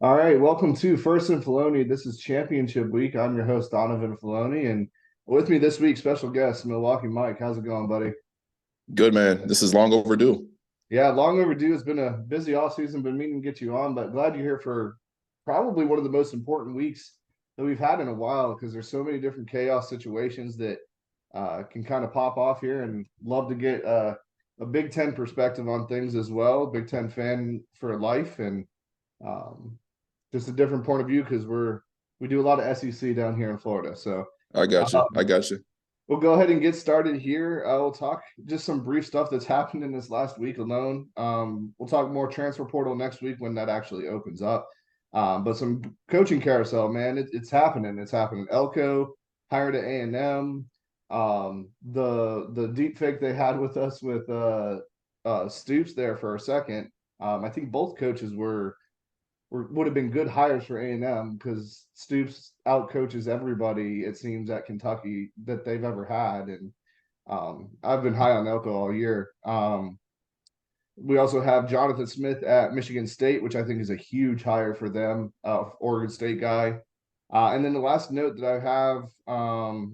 All right, welcome to First and Filoni. This is Championship Week. I'm your host, Donovan and Filoni, and with me this week, special guest, Milwaukee Mike. How's it going, buddy? Good, man. This is long overdue. Yeah, long overdue. It's been a busy off season. Been meaning to get you on, but glad you're here for probably one of the most important weeks that we've had in a while because there's so many different chaos situations that can kind of pop off here, and love to get a Big Ten perspective on things as well. Big Ten fan for life, and um, just a different point of view because we do a lot of SEC down here in Florida. So I got you. I um, got you. we'll go ahead and get started here. We'll talk just some brief stuff that's happened in this last week alone. We'll talk more transfer portal next week when that actually opens up. But some coaching carousel, man, it's happening. It's happening. Elko hired at A&M. The deep fake they had with us with Stoops there for a second. I think both coaches would have been good hires for A&M because Stoops outcoaches everybody, it seems, at Kentucky that they've ever had. And I've been high on Elko all year. We also have Jonathan Smith at Michigan State, which I think is a huge hire for them, Oregon State guy. And then the last note that I have,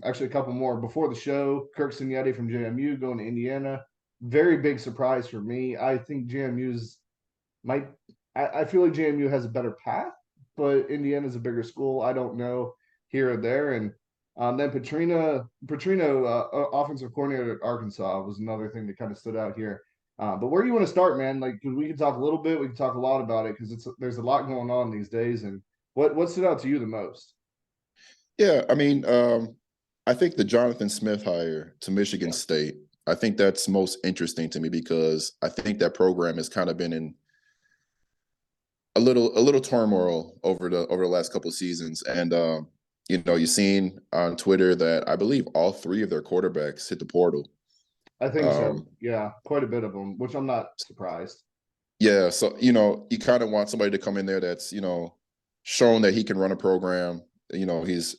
actually a couple more before the show, Kirk Signetti from JMU going to Indiana. Very big surprise for me. I think JMU's might I feel like JMU has a better path, but Indiana's a bigger school. I don't know here or there. And then Petrino, offensive coordinator at Arkansas, was another thing that kind of stood out here. But where do you want to start, man? Like, 'cause we can talk a little bit, we can talk a lot about it because there's a lot going on these days. And what stood out to you the most? Yeah, I think the Jonathan Smith hire to Michigan Yeah, State, I think that's most interesting to me because I think that program has kind of been in a little turmoil over the last couple of seasons. And you've seen on Twitter that I believe all three of their quarterbacks hit the portal. I think so. Um, Yeah, quite a bit of them, which I'm not surprised. yeah, so you kind of want somebody to come in there that's shown that he can run a program. He's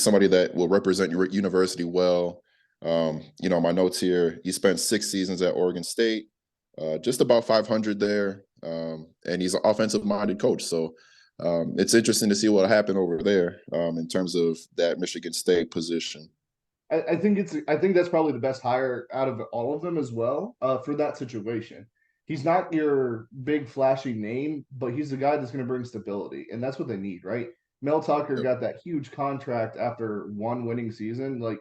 somebody that will represent your university well. My notes here: he spent 6 seasons at Oregon State, just about 500 there, and he's an offensive-minded coach. So it's interesting to see what happened over there in terms of that Michigan State position. I think that's probably the best hire out of all of them as well, for that situation. He's not your big flashy name, but he's the guy that's going to bring stability, and that's what they need, right? Mel Tucker Yep. got that huge contract after one winning season. Like,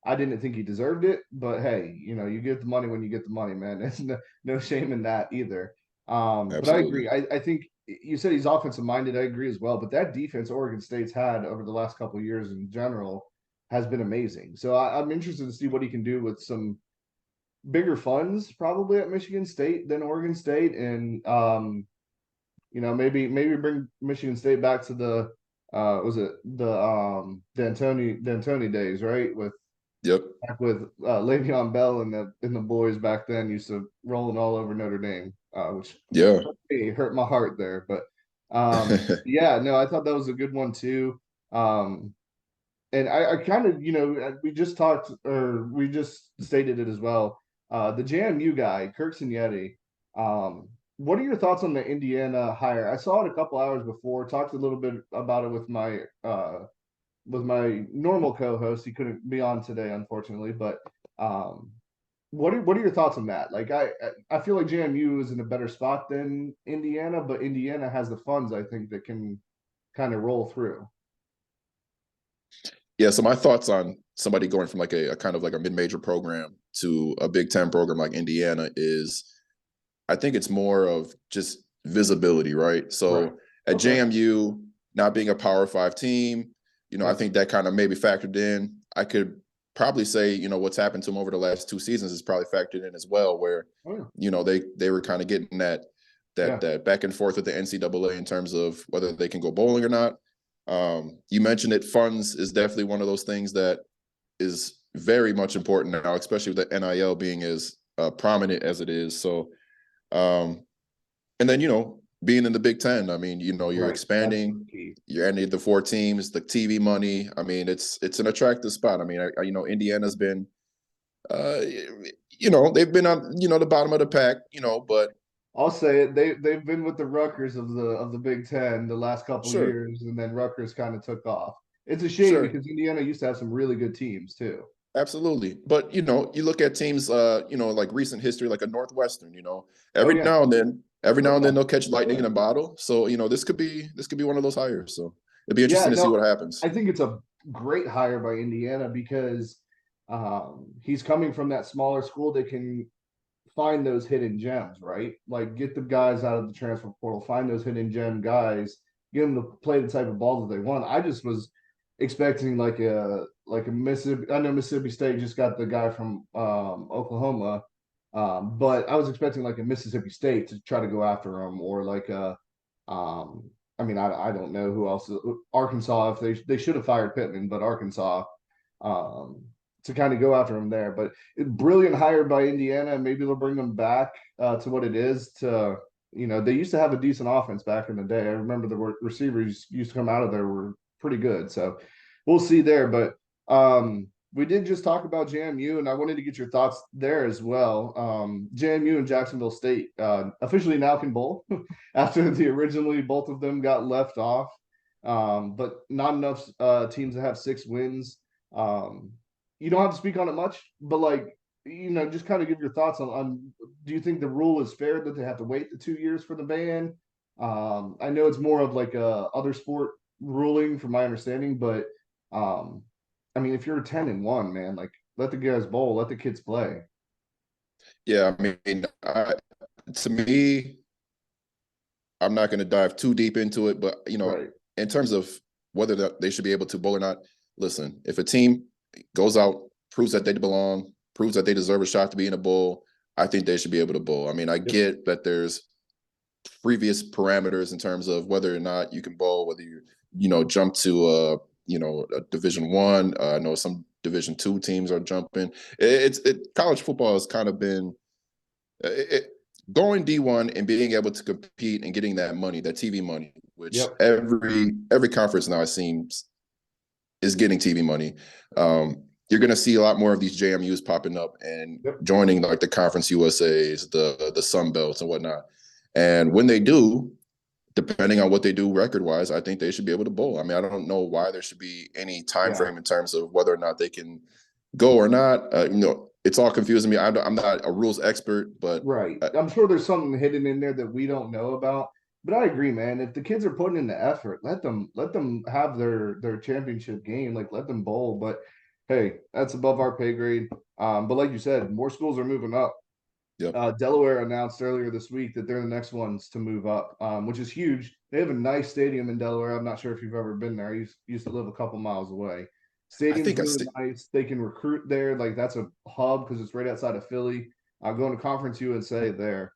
I didn't think he deserved it, but hey, you get the money when you get the money, man. There's no shame in that either. But I Absolutely. agree. I think you said he's offensive minded. I agree as well. But that defense Oregon State's had over the last couple of years in general has been amazing. So I'm interested to see what he can do with some bigger funds, probably at Michigan State than Oregon State, and maybe bring Michigan State back to the was it D'Antoni days, right? With Yep. back with Le'Veon Bell and the boys back then used to rolling all over Notre Dame, which Yeah. hurt my heart there. But yeah, no, I thought that was a good one too. Um, and I kind of, we just talked or we just stated it as well. The JMU guy, Kirk Signetti. What are your thoughts on the Indiana hire? I saw it a couple hours before. Talked a little bit about it with my normal co-host. He couldn't be on today, unfortunately. But um, what are your thoughts on that? Like, I feel like JMU is in a better spot than Indiana, but Indiana has the funds, I think, that can kind of roll through. Yeah, so my thoughts on somebody going from like a kind of like a mid-major program to a Big Ten program like Indiana is I think it's more of just visibility, right? Right. So at Okay. JMU, not being a Power Five team, I Yep. think that kind of maybe factored in. I could probably say, what's happened to them over the last 2 seasons is probably factored in as well, where, Oh, yeah. they were kind of getting that that Yeah. that back and forth with the NCAA in terms of whether they can go bowling or not. You mentioned it. Funds is definitely one of those things that is very much important now, especially with the NIL being as prominent as it is. So, um, and then being in the Big Ten, I mean, you're Right. That's expanding. key. You're ending the 4 teams, the TV money. I mean, it's an attractive spot. I mean, Indiana's been, uh, they've been on, the bottom of the pack, but I'll say it. They've been with the Rutgers of the Big Ten the last couple Sure, years, and then Rutgers kind of took off. It's a shame sure. because Indiana used to have some really good teams too. Absolutely. But you look at teams like recent history, like a Northwestern, Oh every yeah, now and then, oh yeah, they'll catch lightning in a bottle. So, this could be one of those hires. So it'd be yeah. interesting to see No, what happens. I think it's a great hire by Indiana because he's coming from that smaller school that can find those hidden gems, right? Like get the guys out of the transfer portal, find those hidden gem guys, get them to play the type of ball that they want. I just was expecting like a Mississippi. I know Mississippi State just got the guy from Oklahoma, but I was expecting like a Mississippi State to try to go after him, or like a um, I mean, I don't know who else. Arkansas, if they should have fired Pittman, but Arkansas, um, to kind of go after him there. But brilliant hire by Indiana. Maybe they'll bring them back to what it is. They used to have a decent offense back in the day. I remember the receivers used to come out of there were pretty good. So we'll see there. But we did just talk about JMU, and I wanted to get your thoughts there as well. JMU and Jacksonville State officially now can bowl after originally both of them got left off. But not enough teams that have 6 wins. Um, you don't have to speak on it much, but just kind of give your thoughts on do you think the rule is fair that they have to wait the 2 years for the ban? I know it's more of like a other sport ruling from my understanding, but um, I mean, if you're 10-1, man, like let the guys bowl, let the kids play. Yeah, I mean, to me, I'm not going to dive too deep into it, but Right. in terms of whether they should be able to bowl or not, listen, if a team goes out, proves that they belong, proves that they deserve a shot to be in a bowl, I think they should be able to bowl. I mean, I Yep. get that there's previous parameters in terms of whether or not you can bowl, whether you jump to a Division 1. I know some Division 2 teams are jumping. College football has kind of been it, going D1 and being able to compete and getting that money, that TV money, which Yep. every conference now it seems is getting TV money. You're going to see a lot more of these JMUs popping up and Yep. joining like the Conference USAs, the Sun Belts and whatnot. And when they do, depending on what they do record wise, I think they should be able to bowl. I mean, I don't know why there should be any time Yeah. frame in terms of whether or not they can go or not. It's all confusing me. I'm not a rules expert, but Right. I'm sure there's something hidden in there that we don't know about. But I agree, man. If the kids are putting in the effort, let them have their championship game. Like let them bowl. But hey, that's above our pay grade. But like you said, more schools are moving up. yep. Delaware announced earlier this week that they're the next ones to move up, which is huge. They have a nice stadium in Delaware. I'm not sure if you've ever been there. I used to live a couple miles away. I Stadium's think I really st- nice. They can recruit there. Like that's a hub because it's right outside of Philly. Going to Conference USA there.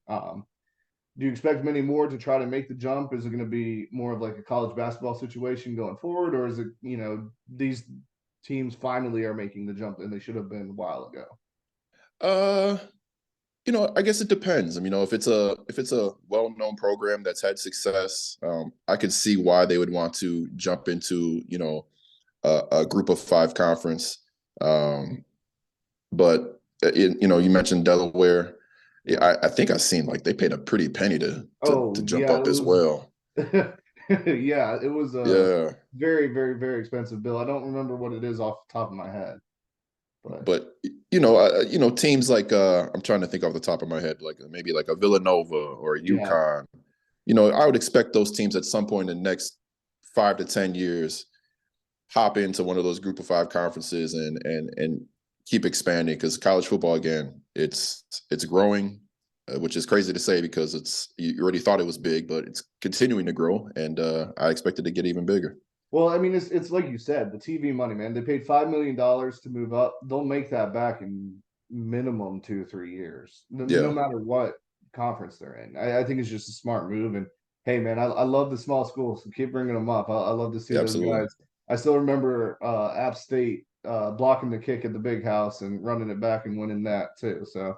Do you expect many more to try to make the jump? Is it going to be more of like a college basketball situation going forward, or is it these teams finally are making the jump and they should have been a while ago? uh I guess it depends. I mean, if it's a well-known program that's had success, I could see why they would want to jump into, a group of 5 conference. Um, but you mentioned Delaware. Yeah, Yeah. I think I've seen like they paid a pretty penny to Oh jump yeah, up it as was. well. Yeah, it was a Yeah, very, very, very expensive bill. I don't remember what it is off the top of my head, but but teams like I'm trying to think off the top of my head, like maybe like a Villanova or a yeah, UConn. I would expect those teams at some point in the next 5 to 10 years hop into one of those group of 5 conferences and keep expanding because college football again, it's growing, which is crazy to say because you already thought it was big, but it's continuing to grow, and I expect it to get even bigger. Well, I mean, it's like you said, the TV money, man. They paid $5 million to move up. They'll make that back in minimum 2 or 3 years, no Yeah, matter what conference they're in. I think it's just a smart move. And hey, man, I love the small schools. So keep bringing them up. I love to see those absolutely. guys. I still remember App State blocking the kick at the big house and running it back and winning that too. So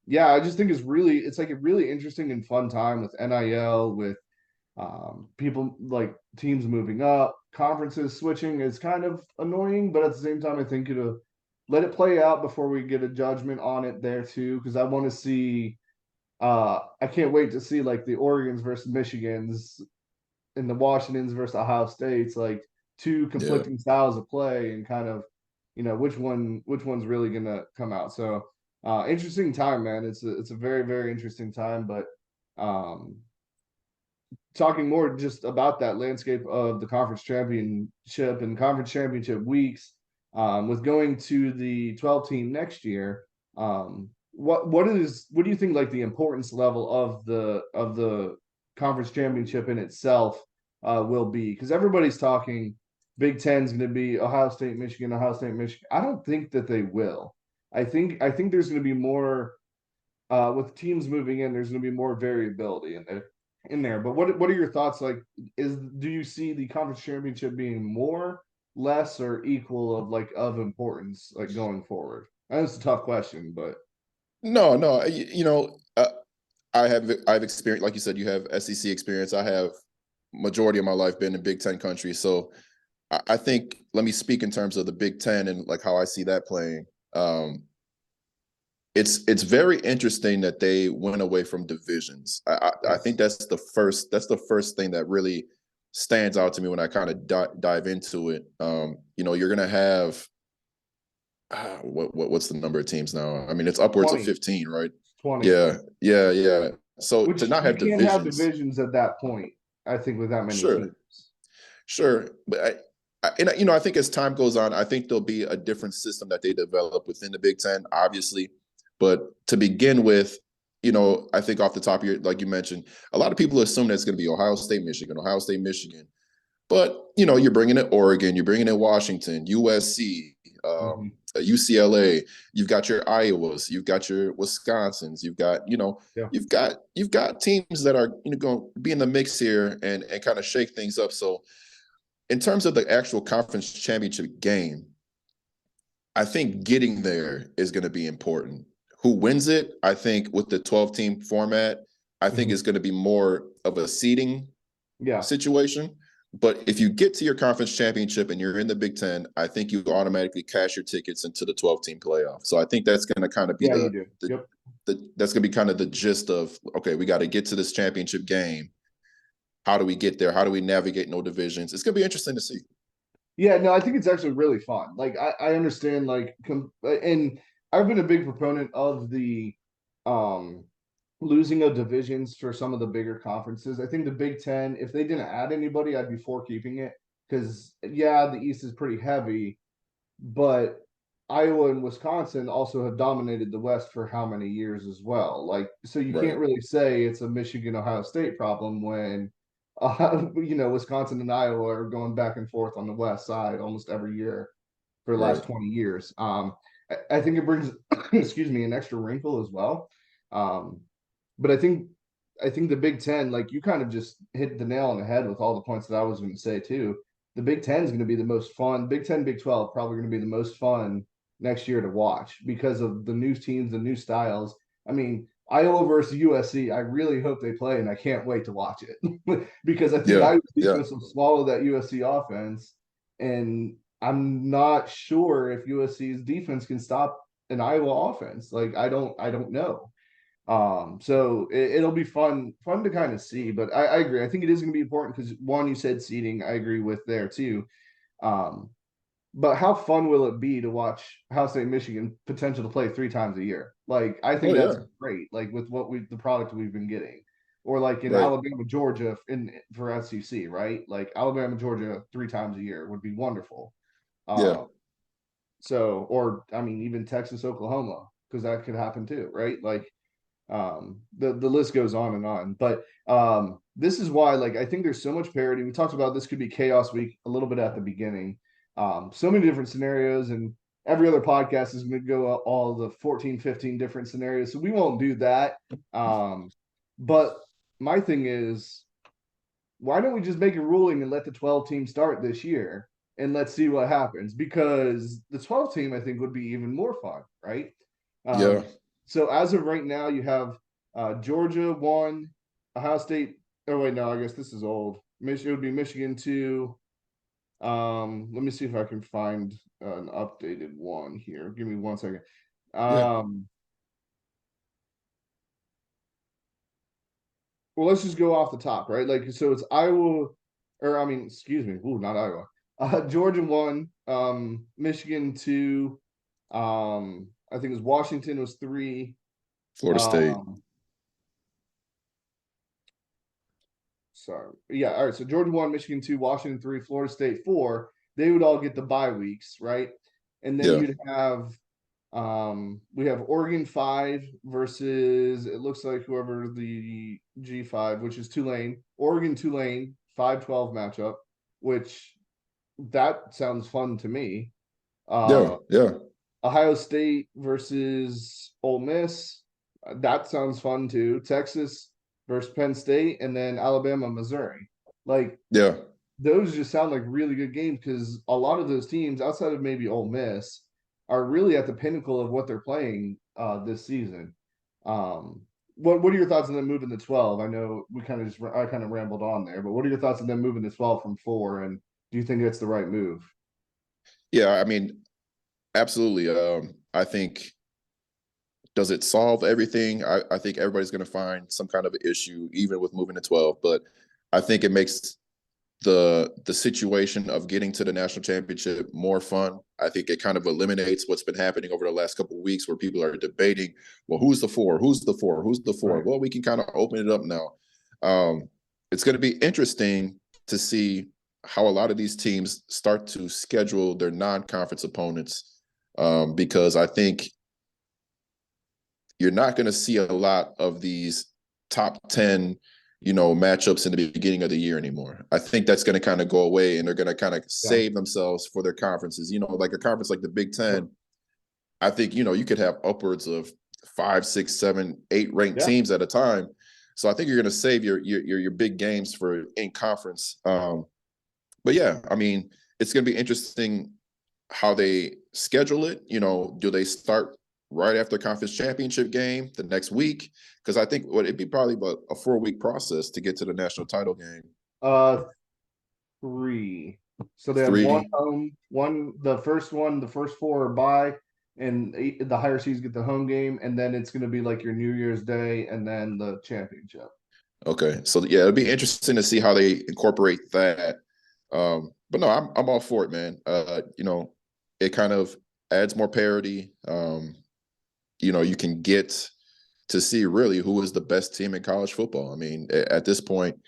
yeah, I just think it's like a really interesting and fun time with NIL, with people like teams moving up, conferences switching is kind of annoying, but at the same time, I think it'll let it play out before we get a judgment on it there too, because I want to see I can't wait to see like the Oregons versus Michigans and the Washingtons versus Ohio States, like two Yeah. conflicting styles of play, and kind of, which one's really gonna come out. So interesting time, man. It's a very, very interesting time. But um talking more just about that landscape of the conference championship and conference championship weeks, with going to the 12 team next year, what do you think, like, the importance level of the conference championship in itself will be? Because everybody's talking Big Ten's going to be Ohio State, Michigan, Ohio State, Michigan. I don't think that they will. I think there's going to be more, with teams moving in. There's going to be more variability in there. But what are your thoughts? Like, do you see the conference championship being more, less, or equal of importance, like, going forward? I know it's a tough question, but No, no, I've experienced, like you said, you have SEC experience. I have majority of my life been in Big Ten country. So I think, let me speak in terms of the Big Ten and like how I see that playing. It's very interesting that they went away from divisions. I think yes, that's the first thing that really stands out to me when I kind of dive into it. You're gonna have what's the number of teams now? I mean, it's upwards of 20, 15, right? 20. Yeah, yeah, yeah. So to Which not you have can't have divisions, divisions at that point. I think with that many sure, teams. sure, but I think as time goes on, I think there'll be a different system that they develop within the Big Ten, obviously. But to begin with, I think off the top of your, like you mentioned, a lot of people assume that's going to be Ohio State, Michigan, Ohio State, Michigan. But you're bringing in Oregon, you're bringing in Washington, USC, Hmm. UCLA. You've got your Iowas, you've got your Wisconsins, Yeah, you've got teams that are going to be in the mix here and kind of shake things up. So in terms of the actual conference championship game, I think getting there is going to be important. Who wins it? I think with the 12 team format, I think hmm, it's going to be more of a seeding yeah, situation. But if you get to your conference championship and you're in the Big Ten, I think you automatically cash your tickets into the 12 team playoff. So I think that's going to kind of be yeah. You the, do. the, Yep. that's going to be kind of the gist of, okay, we got to get to this championship game. How do we get there? How do we navigate no divisions? It's going to be interesting to see. Yeah, no, I think it's actually really fun. Like, I understand, like, and I've been a big proponent of the um losing of divisions for some of the bigger conferences. I think the Big Ten, if they didn't add anybody, I'd be for keeping it, because yeah, the East is pretty heavy, but Iowa and Wisconsin also have dominated the West for how many years as well. Like, so you can't Right. really say it's a Michigan Ohio State problem when, Wisconsin and Iowa are going back and forth on the West side almost every year for the Right. last 20 years. I think it brings, excuse me, an extra wrinkle as well. Um, but I think the Big Ten, like, you kind of just hit the nail on the head with all the points that I was going to say too. The Big Ten is going to be the most fun. Big Ten, Big 12 probably going to be the most fun next year to watch because of the new teams, the new styles. I mean, Iowa versus USC, I really hope they play, and I can't wait to watch it because I think Yeah. Iowa's Yeah. defense will swallow that USC offense, and I'm not sure if USC's defense can stop an Iowa offense. Like, I don't know. So it'll be fun to kind of see. But I agree. I think it is going to be important because, one, you said seating. I agree with there too. Um, but how fun will it be to watch Ohio State, Michigan potential to play 3 times a year? Like, I Oh think that's yeah. great. Like, with the product we've been getting, or like in Right. Alabama, Georgia for SEC, right? Like Alabama, Georgia 3 times a year would be wonderful. Yeah. Um, so, or I mean, even Texas, Oklahoma, because that could happen too, right? Like, the list goes on and on. But this is why, like, I think there's so much parity. We talked about this could be chaos week a little bit at the beginning. So many different scenarios, and every other podcast is going to go all the 14, 15 different scenarios, so we won't do that. But my thing is, why don't we just make a ruling and let the 12 team start this year, and let's see what happens? Because the 12 team, I think, would be even more fun, right? Yeah. So as of right now, you have Georgia 1, Ohio State. Oh wait, no, I guess this is old. Michigan would be Michigan 2. Let me see if I can find an updated one here. Give me 1 second. Yeah. Um, well, let's just go off the top, right? Like, so it's Iowa, or I mean, excuse me, ooh, not Iowa. Georgia 1, Michigan 2, I think it was Washington was 3. Florida State. Um, sorry, yeah, all right. So Georgia 1, Michigan 2, Washington 3, Florida State 4. They would all get the bye weeks, right? And then Yeah. you'd have we have Oregon 5 versus it looks like whoever the G5, which is Tulane. Oregon Tulane 5-12 matchup, which that sounds fun to me. Yeah. Uh Yeah. Ohio State versus Ole Miss. That sounds fun too. Texas versus Penn State, and then Alabama, Missouri. Like Yeah. those just sound like really good games because a lot of those teams, outside of maybe Ole Miss, are really at the pinnacle of what they're playing this season. What are your thoughts on them moving to 12? I know I kind of rambled on there, but what are your thoughts on them moving to 12 from 4? And do you think that's the right move? Yeah. I mean, absolutely. I think, does it solve everything? I think everybody's going to find some kind of issue, even with moving to 12. But I think it makes the situation of getting to the national championship more fun. I think it kind of eliminates what's been happening over the last couple of weeks where people are debating, well, who's the 4? Who's the 4? Who's the 4? Right. Well, we can kind of open it up now. It's going to be interesting to see how a lot of these teams start to schedule their non-conference opponents, because I think you're not going to see a lot of these top 10, matchups in the beginning of the year anymore. I think that's going to kind of go away, and they're going to kind of Yeah. save themselves for their conferences. Like a conference like the Big Ten, I think, you could have upwards of 5, 6, 7, 8 ranked Yeah. teams at a time. So I think you're going to save your big games for in conference. But yeah, I mean, it's going to be interesting how they schedule it. Do they start right after conference championship game the next week? Because I think it'd be probably about a 4-week process to get to the national title game. Uh 3. So they have one 3. home, the first one, the first 4 are bye, and the higher seeds get the home game, and then it's going to be like your New Year's Day and then the championship. Okay, so yeah, it'll be interesting to see how they incorporate that. But no, I'm all for it, man. It kind of adds more parity. You can get to see really who is the best team in college football. I mean, at this point,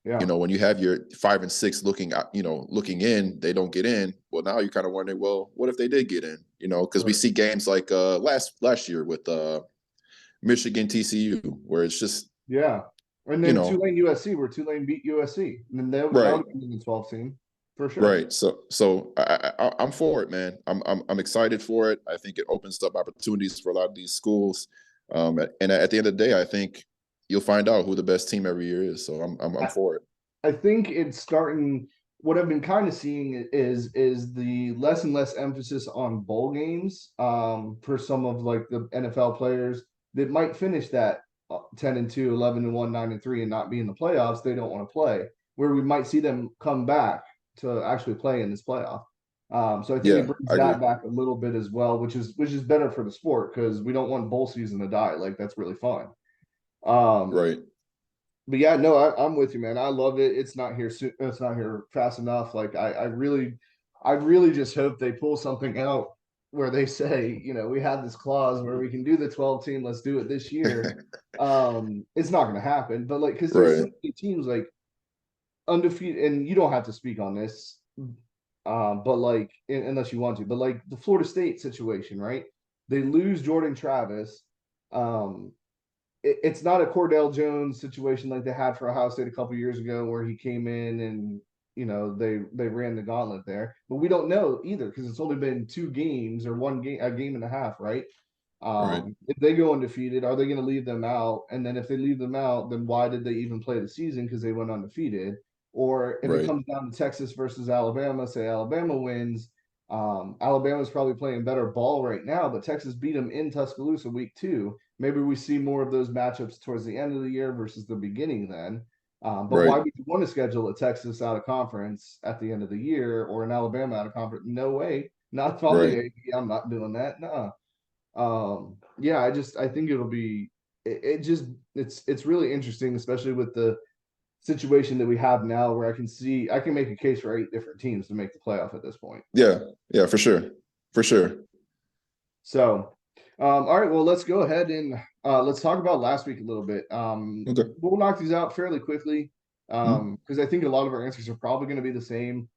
Yeah. when you have your 5 and 6 looking out, looking in, they don't get in. Well, now you're kind of wondering, well, what if they did get in? Because we see games like last year with Michigan TCU, where it's just Yeah. And you then know Tulane USC, where Tulane beat USC. And then that right. would be the 12 team for sure. Right. So I'm for it, man. I'm excited for it. I think it opens up opportunities for a lot of these schools. And at the end of the day, I think you'll find out who the best team every year is. So I'm for it. I think it's starting. What I've been kind of seeing is the less and less emphasis on bowl games for some of like the NFL players that might finish that 10-2, 11-1, 9-3, and not be in the playoffs. They don't want to play. Where we might see them come back to actually play in this playoff. So I think it Yeah, brings I agree. that back a little bit as well, which is better for the sport because we don't want bowl season to die. Like that's really fun. Um, Right. but yeah, no, I'm with you, man. I love it. It's not here soon. It's not here fast enough. Like I really just hope they pull something out where they say, we have this clause where we can do the 12 team. Let's do it this year. It's not going to happen, but like, because there's so Right. many teams like undefeated, and you don't have to speak on this, but like, unless you want to, but like the Florida State situation, right? They lose Jordan Travis. Um, it's not a Cordell Jones situation like they had for Ohio State a couple years ago where he came in and they ran the gauntlet there. But we don't know either because it's only been 2 games or a game and a half, right? Right. If they go undefeated, are they going to leave them out? And then if they leave them out, then why did they even play the season? Because they went undefeated. Or if it Right. comes down to Texas versus Alabama, say Alabama wins, Alabama's probably playing better ball right now, but Texas beat them in Tuscaloosa week 2. Maybe we see more of those matchups towards the end of the year versus the beginning then. But Right. why would you want to schedule a Texas out of conference at the end of the year or an Alabama out of conference? No way. Not on the Right. AP. I'm not doing that. No. Yeah, I think it'll be it just it's really interesting, especially with the situation that we have now, where I can make a case for 8 different teams to make the playoff at this point. Yeah, yeah, for sure, for sure. So, all right, well, let's go ahead and let's talk about last week a little bit. Okay. We'll knock these out fairly quickly Mhm. because I think a lot of our answers are probably going to be the same.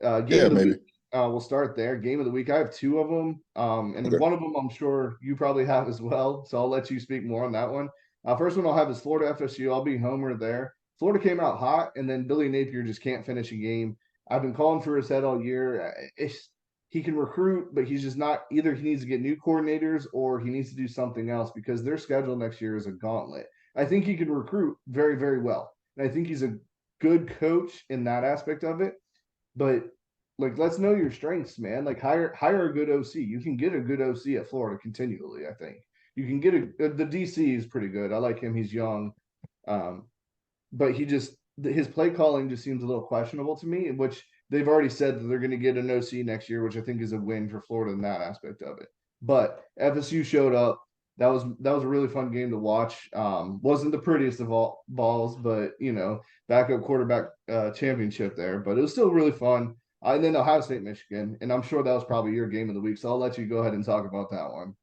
Game Yeah, of the maybe. week. We'll start there. Game of the week. I have 2 of them, and Okay. one of them I'm sure you probably have as well. So I'll let you speak more on that one. First one I'll have is Florida FSU. I'll be homer there. Florida came out hot, and then Billy Napier just can't finish a game. I've been calling for his head all year. He can recruit, but he's just not. Either he needs to get new coordinators or he needs to do something else because their schedule next year is a gauntlet. I think he can recruit very, very well, and I think he's a good coach in that aspect of it. But like, let's know your strengths, man. Like, hire a good OC. You can get a good OC at Florida continually. I think you can get the DC is pretty good. I like him. He's young, um, but his play calling just seems a little questionable to me. Which they've already said that they're going to get an OC next year, which I think is a win for Florida in that aspect of it. But FSU showed up. That was a really fun game to watch. Wasn't the prettiest of all balls, but backup quarterback championship there. But it was still really fun. And then Ohio State, Michigan, and I'm sure that was probably your game of the week. So I'll let you go ahead and talk about that one.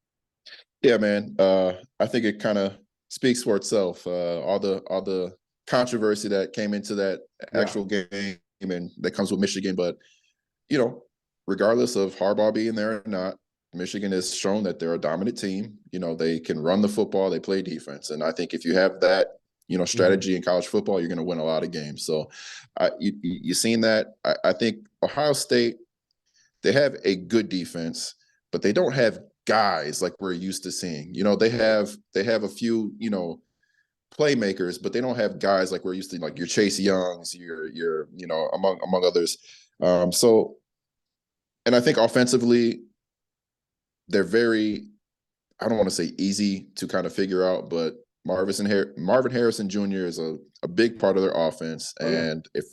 Yeah, man. I think it kind of speaks for itself. All the controversy that came into that Yeah, actual game and that comes with Michigan, but you know, regardless of Harbaugh being there or not, Michigan has shown that they're a dominant team. They can run the football, they play defense, and I think if you have that, hmm strategy in college football, you're going to win a lot of games. So, you seen that. I think Ohio State, they have a good defense, but they don't have guys like we're used to seeing. They have a few, playmakers, but they don't have guys like we're used to, like your Chase Youngs, your among others. So, and I think offensively, they're very, I don't want to say easy to kind of figure out, but Marvin Harrison Jr. is a big part of their offense. Oh yeah, And if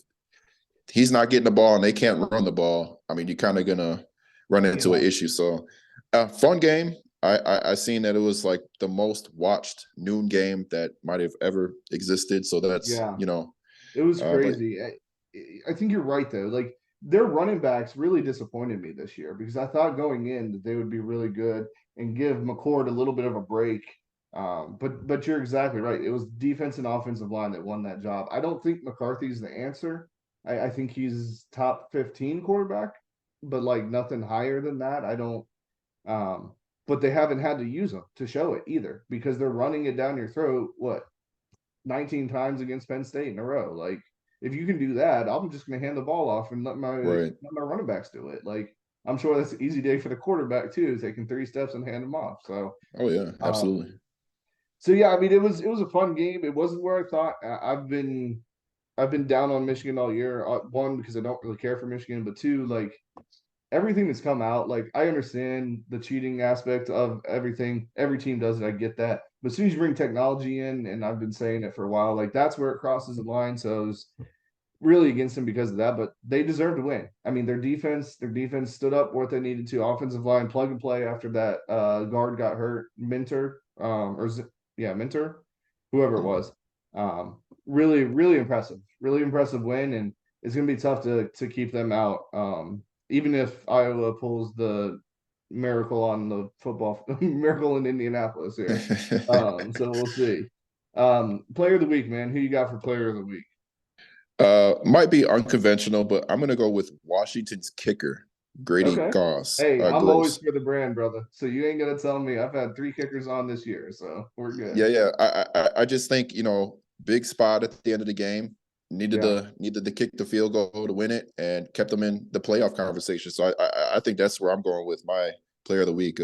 he's not getting the ball and they can't run the ball, I mean, you're kind of gonna run into an yeah, issue. So, fun game. I seen that it was like the most watched noon game that might have ever existed. So that's yeah. It was but crazy. I think you're right though. Like, their running backs really disappointed me this year because I thought going in that they would be really good and give McCord a little bit of a break. But you're exactly right. It was defense and offensive line that won that job. I don't think McCarthy's the answer. I think he's top 15 quarterback, but like nothing higher than that. I don't. Um, but they haven't had to use them to show it either because they're running it down your throat. What 19 times against Penn State in a row. Like, if you can do that, I'm just going to hand the ball off and right. let my running backs do it. Like, I'm sure that's an easy day for the quarterback too, taking 3 steps and hand them off. So, Oh yeah, um, absolutely. so yeah, I mean, it was a fun game. It wasn't where I thought. I've been down on Michigan all year. One, because I don't really care for Michigan, but two, like, everything that's come out, like, I understand the cheating aspect of everything. Every team does it. I get that. But as soon as you bring technology in, and I've been saying it for a while, like, that's where it crosses the line. So it was really against them because of that, but they deserve to win. I mean, their defense stood up what they needed to. Offensive line plug and play after that guard got hurt, Minter, Minter, whoever it Mhm. was. Really, really impressive win, and it's gonna be tough to keep them out. Even if Iowa pulls the miracle on the football miracle in Indianapolis here. So we'll see. Player of the week, man. Who you got for player of the week? Might be unconventional, but I'm gonna go with Washington's kicker, Grady Okay. Goss, Hey, I'm always Gross. for the brand, brother. So you ain't gonna tell me. I've had 3 kickers on this year, so we're good. Yeah, yeah. I just think big spot at the end of the game. Needed Yeah. to needed to kick the field goal to win it, and kept them in the playoff conversation. So I think that's where I'm going with my player of the week,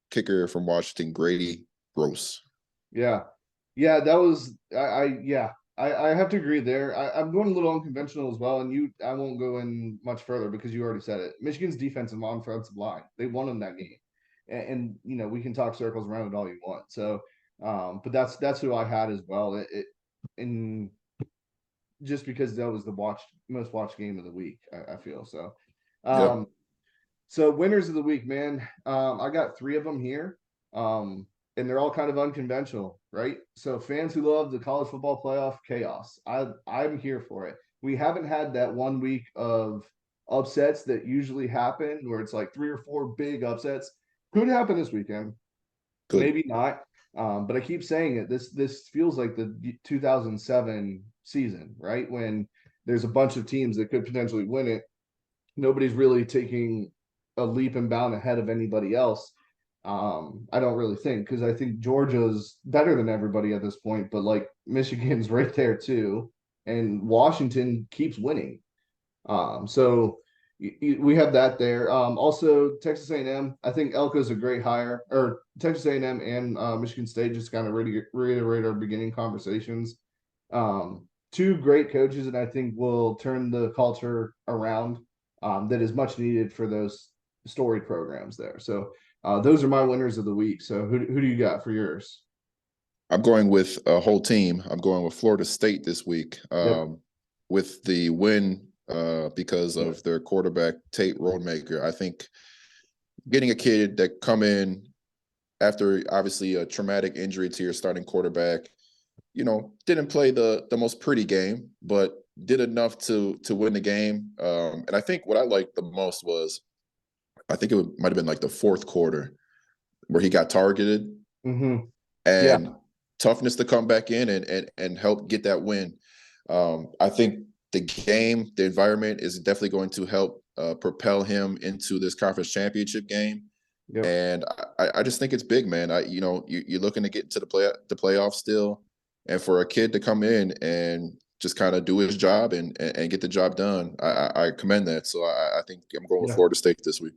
kicker from Washington, Grady Gross. Yeah. Yeah, that was yeah. I have to agree there. I'm going a little unconventional as well, and I won't go in much further because you already said it. Michigan's defensive and offensive line. They won in that game. And we can talk circles around it all you want. So but that's who I had as well. And just because that was the most watched game of the week, I feel so. Yep. Um, so winners of the week, man. I got 3 of them here, and they're all kind of unconventional, right? So fans who love the college football playoff chaos, I'm here for it. We haven't had that 1 week of upsets that usually happen where it's like 3 or 4 big upsets. Could happen this weekend, Good. maybe not. But I keep saying it. This feels like the 2007 season, right? When there's a bunch of teams that could potentially win it. Nobody's really taking a leap and bound ahead of anybody else. I don't really think, because I think Georgia's better than everybody at this point, but like Michigan's right there too, and Washington keeps winning. So we have that there. Also Texas A&M. I think Elko's a great hire, or Texas A&M and Michigan State, just kind of reiterate our beginning conversations. Two great coaches, and I think will turn the culture around. That is much needed for those storied programs there. So those are my winners of the week. So who do you got for yours? I'm going with a whole team. I'm going with Florida State this week, Yep. with the win because Yep. of their quarterback Tate Rodemaker. I think getting a kid that come in after obviously a traumatic injury to your starting quarterback, didn't play the most pretty game, but did enough to win the game. And I think what I liked the most was, I think might have been like the fourth quarter where he got targeted Mm-hmm. Yeah. and toughness to come back in and help get that win. I think the environment is definitely going to help propel him into this conference championship game. Yep. And I just think it's big, man. You're looking to get into the playoffs still, and for a kid to come in and just kind of do his job and get the job done, I commend that. So I think I'm going with Yeah. Florida State this week.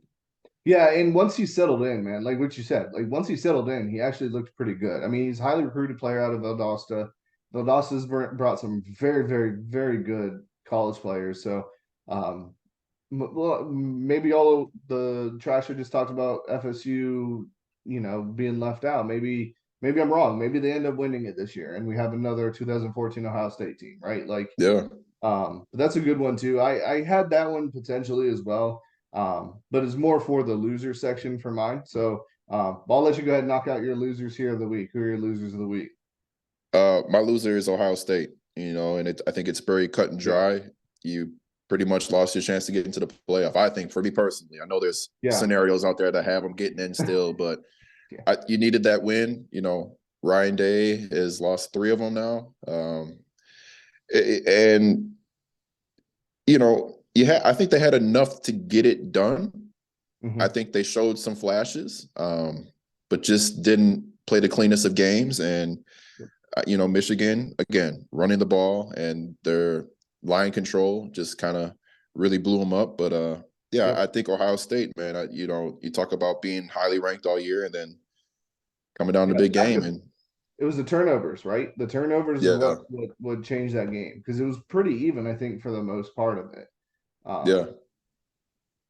Yeah, and once he settled in, man, like what you said, like once he settled in, he actually looked pretty good. I mean, he's a highly recruited player out of Valdosta. Valdosta's brought some very, very, very good college players. So, well, maybe all of the trash I just talked about FSU, being left out. Maybe I'm wrong. Maybe they end up winning it this year, and we have another 2014 Ohio State team, right? Like, Yeah. but that's a good one too. I had that one potentially as well. But it's more for the loser section for mine. So I'll let you go ahead and knock out your losers here of the week. Who are your losers of the week? My loser is Ohio State, and I think it's very cut and Yeah. dry. You pretty much lost your chance to get into the playoff. I think, for me personally, I know there's Yeah. scenarios out there that have them getting in still, but Yeah. you needed that win. Ryan Day has lost 3 of them now. And I think they had enough to get it done. Mm-hmm. I think they showed some flashes, but just didn't play the cleanest of games. And Michigan, again, running the ball and their line control just kind of really blew them up. But Yep. I think Ohio State, man, you talk about being highly ranked all year and then coming down to big game. And It was the turnovers, right? The turnovers is yeah, what would change that game, because it was pretty even, I think, for the most part of it. yeah.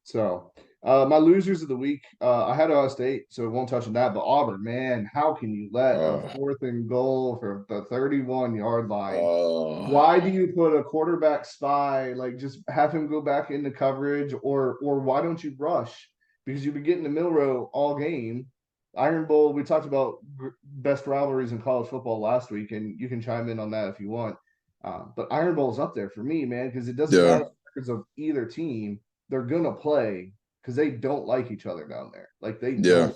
So my losers of the week, I had Ohio State, so it won't touch on that. But Auburn, man, how can you let a Uh, 4th and goal for the 31-yard line? uh, Why do you put a quarterback spy? Like, just have him go back into coverage, or why don't you rush? Because you've been getting the middle row all game. Iron Bowl, we talked about best rivalries in college football last week, and you can chime in on that if you want. But Iron Bowl is up there for me, man, because it doesn't yeah, matter the records of either team. They're gonna play because they don't like each other down there. Like, they yeah,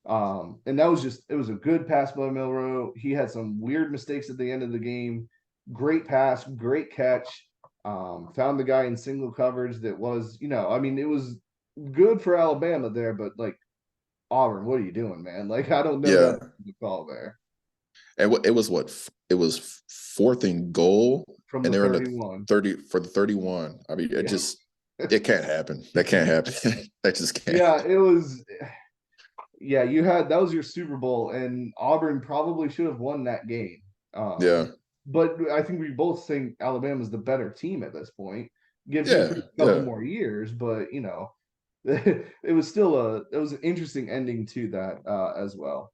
don't. And that was it was a good pass by Milrow. He had some weird mistakes at the end of the game. Great pass, great catch. Found the guy in single coverage that was, I mean, it was good for Alabama there, but like, Auburn, what are you doing, man? Like, I don't know yeah. that call there And it was what? It was 4th and goal, from and the they were in the 31. 30 for the 31. I mean, Yeah. it can't happen. That can't happen. That just can't. Yeah, it was. Yeah, that was your Super Bowl, and Auburn probably should have won that game. Yeah, But I think we both think Alabama's the better team at this point. Give Hugh yeah, Freeze a couple yeah. more years, but it was an interesting ending to that as well.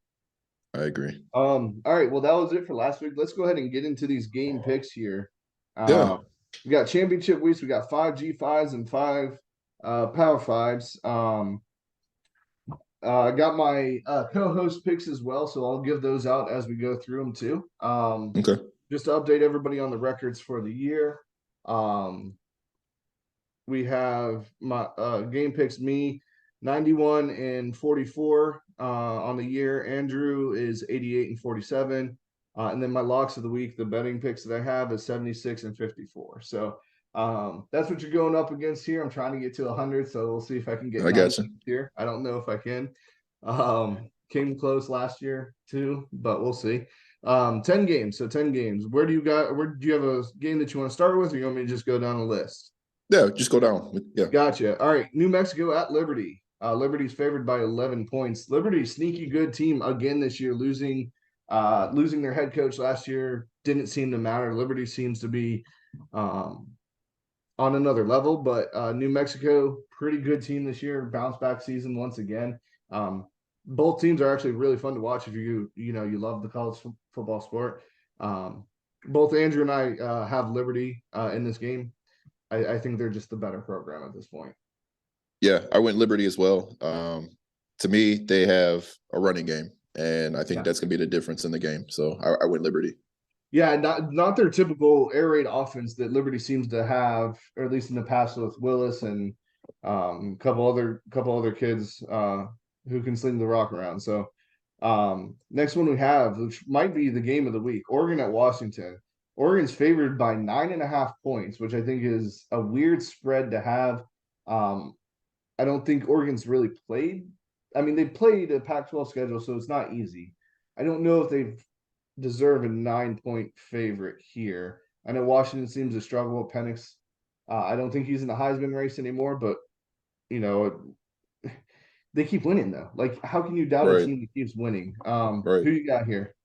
I agree. All right, well, that was it for last week. Let's go ahead and get into these game picks here. Yeah, We got championship weeks. We got 5 G5s and 5 Power Fives. I got my co-host picks as well, so I'll give those out as we go through them too. Okay. Just to update everybody on the records for the year. Um, we have my game picks me 91 and 44 on the year. Andrew is 88 and 47. And then my locks of the week, the betting picks that I have is 76 and 54. So that's what you're going up against here. I'm trying to get to 100, so we'll see if I can get I 90 got you. here. I don't know if I can. Came close last year too, but we'll see. 10 games. So 10 games. Where do you have a game that you want to start with, or you want me to just go down the list? Yeah, just go down. Yeah. Gotcha. All right. New Mexico at Liberty. Liberty's favored by 11 points. Liberty, sneaky good team again this year, losing their head coach last year didn't seem to matter. Liberty seems to be on another level, but New Mexico, pretty good team this year, bounce back season once again. Both teams are actually really fun to watch if you love the college football sport. Both Andrew and I have Liberty in this game. I think they're just the better program at this point. Yeah, I went Liberty as well. To me, they have a running game, and I think that's going to be the difference in the game. So I went Liberty. Yeah, not their typical air raid offense that Liberty seems to have, or at least in the past with Willis and a couple other kids who can sling the rock around. So next one we have, which might be the game of the week, Oregon at Washington. Oregon's favored by 9.5 points, which I think is a weird spread to have. I don't think Oregon's really played. I mean, they played a Pac-12 schedule, so it's not easy. I don't know if they deserve a 9-point favorite here. I know Washington seems to struggle with Penix. I don't think he's in the Heisman race anymore, but they keep winning though. Like, how can you doubt a team that keeps winning? Who you got here?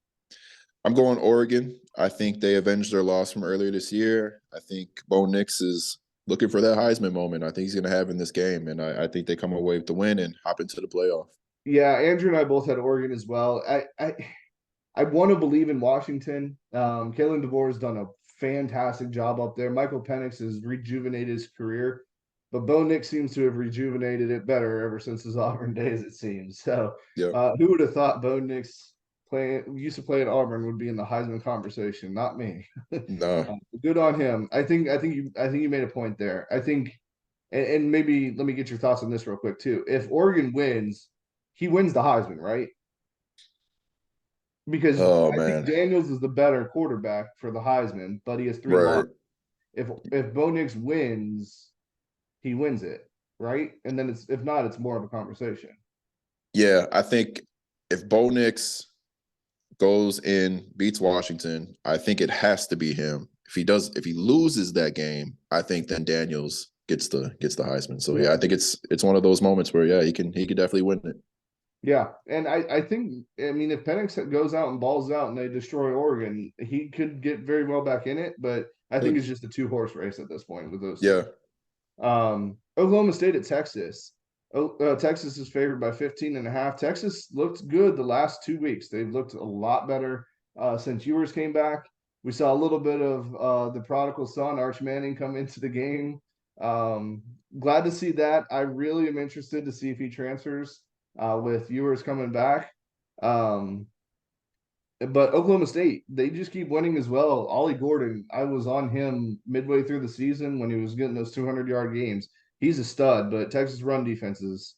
I'm going Oregon. I think they avenged their loss from earlier this year. I think Bo Nix is looking for that Heisman moment. I think he's going to have in this game, and I think they come away with the win and hop into the playoff. Yeah, Andrew and I both had Oregon as well. I want to believe in Washington. Kalen DeVore has done a fantastic job up there. Michael Penix has rejuvenated his career, but Bo Nix seems to have rejuvenated it better ever since his Auburn days, it seems. So, who would have thought Bo Nix used to play at Auburn would be in the Heisman conversation? Not me. No. Good on him. I think you made a point there. I think, and maybe let me get your thoughts on this real quick too. If Oregon wins, he wins the Heisman, right? Because I think Daniels is the better quarterback for the Heisman, but he has 3 losses. If Bo Nix wins, he wins it, right? And then if not, it's more of a conversation. Yeah, I think if Bo Nix goes in, beats Washington, I think it has to be him. If he loses that game, I think then Daniels gets the Heisman. So I think it's one of those moments where he can definitely win it. Yeah, and I think if Penix goes out and balls out and they destroy Oregon, he could get very well back in it. But I think it's just a 2-horse race at this point with those. Yeah. Oklahoma State at Texas. Texas is favored by 15.5. Texas looked good the last 2 weeks. They've looked a lot better since Ewers came back. We saw a little bit of the prodigal son, Arch Manning, come into the game. Glad to see that. I really am interested to see if he transfers with Ewers coming back. But Oklahoma State, they just keep winning as well. Ollie Gordon, I was on him midway through the season when he was getting those 200-yard games. He's a stud, but Texas run defense is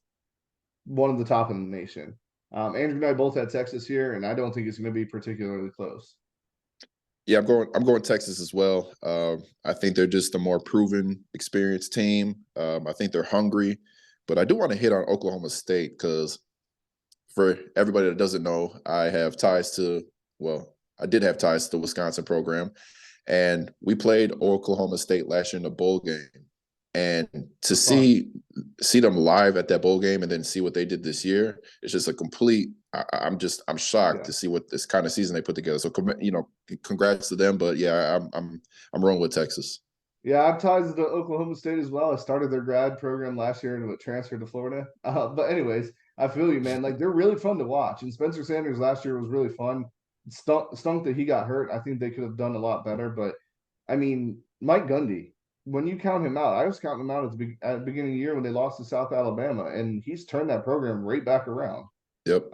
one of the top in the nation. Andrew and I both had Texas here, and I don't think it's going to be particularly close. Yeah, I'm going Texas as well. I think they're just a more proven, experienced team. I think they're hungry, but I do want to hit on Oklahoma State because for everybody that doesn't know, I did have ties to the Wisconsin program, and we played Oklahoma State last year in the bowl game. And to see them live at that bowl game and then see what they did this year, it's just a complete. I'm shocked to see what this kind of season they put together. So congrats to them. But I'm rolling with Texas. Yeah, I've ties to Oklahoma State as well. I started their grad program last year and transferred to Florida. But anyways, I feel you, man. Like, they're really fun to watch. And Spencer Sanders last year was really fun. Stunk that he got hurt. I think they could have done a lot better. But I mean, Mike Gundy, when you count him out, I was counting him out at the beginning of the year when they lost to South Alabama, and he's turned that program right back around. Yep.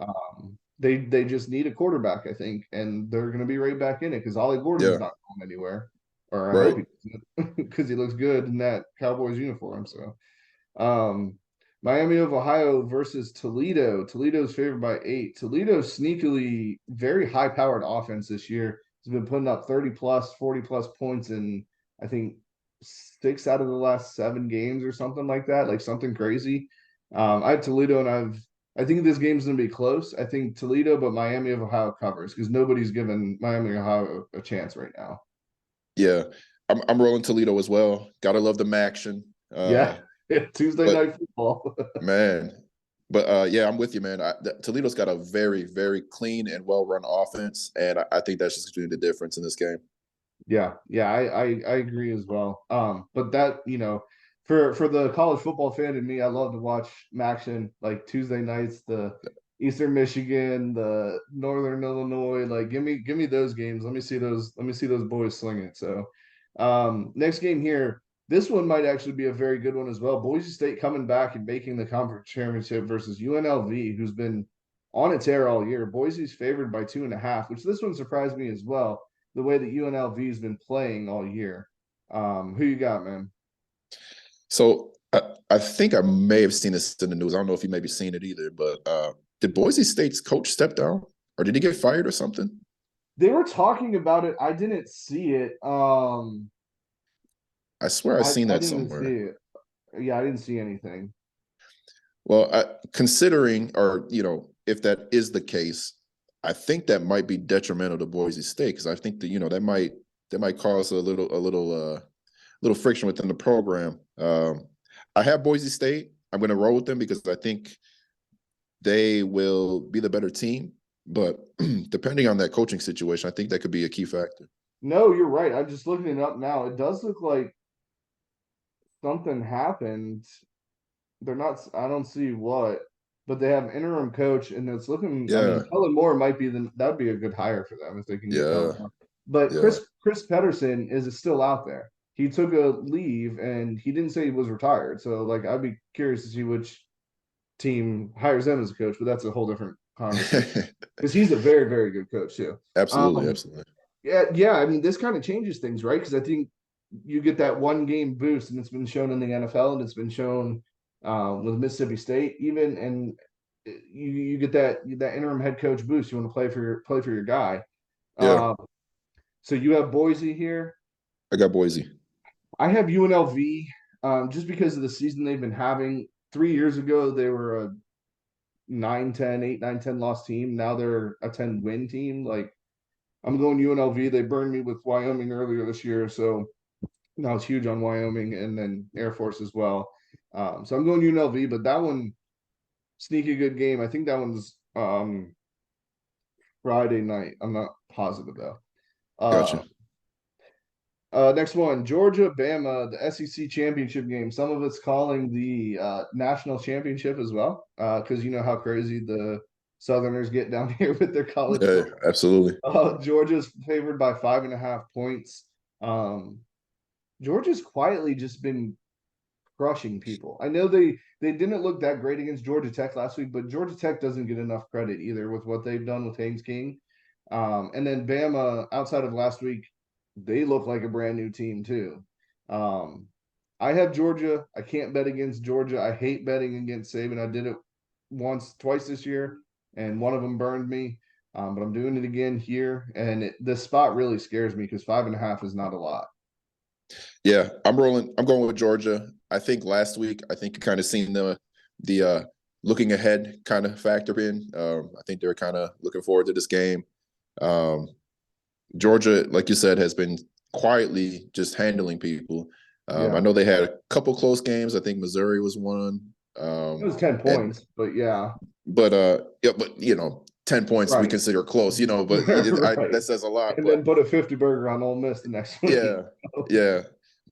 They just need a quarterback, I think, and they're going to be right back in it because Ollie Gordon's Yeah. not going anywhere, or I hope Right. he doesn't, because he looks good in that Cowboys uniform. So, um, Miami of Ohio versus Toledo. Toledo's favored by 8. Toledo sneakily very high powered offense this year. Has been putting up 30 plus, 40 plus points in I think 6 out of the last 7 games or something like that, like something crazy. I have Toledo, and I think this game's gonna be close. I think Toledo, but Miami of Ohio covers because nobody's given Miami of Ohio a chance right now. Yeah. I'm rolling Toledo as well. Gotta love the action. Yeah, Tuesday But night football. man, but yeah, I'm with you, man. Toledo's got a very, very clean and well-run offense, and I think that's just doing the difference in this game. Yeah, I agree as well. But that, for the college football fan in me, I love to watch Maction like Tuesday nights, the Eastern Michigan, the Northern Illinois. Like, give me those games. Let me see those boys sling it. So, next game here, this one might actually be a very good one as well. Boise State coming back and making the conference championship versus UNLV, who's been on its air all year. Boise's favored by 2.5, which this one surprised me as well the way that UNLV has been playing all year. Who you got, man? So I think I may have seen this in the news. I don't know if you maybe seen it either, but did Boise State's coach step down, or did he get fired or something? They were talking about it. I didn't see it. I swear I seen I that didn't see somewhere. it. Yeah, I didn't see anything. Well, considering, or if that is the case, I think that might be detrimental to Boise State because I think that that might cause a little friction within the program. I have Boise State. I'm going to roll with them because I think they will be the better team. But depending on that coaching situation, I think that could be a key factor. No, you're right. I'm just looking it up now. It does look like something happened. They're not. I don't see what, but they have interim coach, and it's looking. I mean, Yeah, Kellen Moore might be that'd be a good hire for them if they can get Kellen yeah, Moore. But yeah. Chris Pedersen is still out there. He took a leave, and he didn't say he was retired. So, like, I'd be curious to see which team hires him as a coach. But that's a whole different conversation because he's a very, very good coach too. Absolutely, Um, absolutely. yeah. I mean, this kind of changes things, right? Because I think you get that one game boost, and it's been shown in the NFL, and it's been shown with Mississippi State, even, and you get that interim head coach boost. You want to play for your guy. Yeah, Um, so you have Boise here. I got Boise. I have UNLV just because of the season they've been having. 3 years ago, they were a 9-10, 8-9-10 loss team. Now they're a 10 win team. Like, I'm going UNLV. They burned me with Wyoming earlier this year, so now it's huge on Wyoming and then Air Force as well. So I'm going UNLV, but that one sneaky good game. I think that one's Friday night. I'm not positive though. Uh, Gotcha. Next one, Georgia, Bama, the SEC championship game. Some of it's calling the national championship as well, because you know how crazy the Southerners get down here with their college Yeah, football. absolutely. Georgia's favored by 5.5 points. Um, Georgia's quietly just been crushing people. I know they didn't look that great against Georgia Tech last week, but Georgia Tech doesn't get enough credit either with what they've done with Haynes King. And then Bama, outside of last week, they look like a brand new team too. Um, I have Georgia. I can't bet against Georgia. I hate betting against Saban. I did it twice this year, and one of them burned me. But I'm doing it again here, and this spot really scares me because 5.5 is not a lot. Yeah, I'm rolling. I'm going with Georgia. I think last week, I think you kind of seen the looking ahead kind of factor in. I think they're kind of looking forward to this game. Um, Georgia, like you said, has been quietly just handling people. I Yeah, know they had a couple close games. I think Missouri was one. it was 10 And points, but yeah, yeah, but 10 points we right. consider close, but Right. that says a lot. And But then put a 50 burger on Ole Miss the next week. yeah, yeah.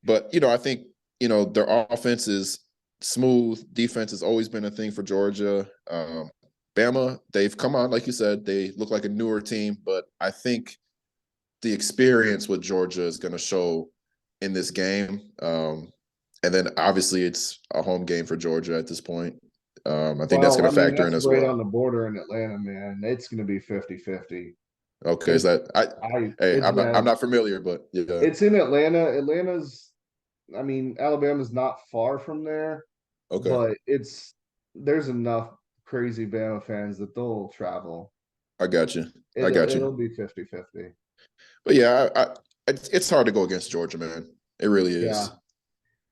But I think their offense is smooth. Defense has always been a thing for Georgia. Bama, they've come on, like you said, they look like a newer team, but I think the experience with Georgia is going to show in this game. And then obviously it's a home game for Georgia at this point. I think that's Well, going I to mean, factor that's in as right well. on the border in Atlanta, man. It's going to be 50-50. Okay, is It's that hey, it's I'm bad. not familiar, but yeah. It's in Atlanta. I mean, Alabama's not far from there, Okay, but there's enough crazy Bama fans that they'll travel. I got you. I It'll got you. it'll be 50-50. But yeah, it's hard to go against Georgia, man. It really Yeah, is.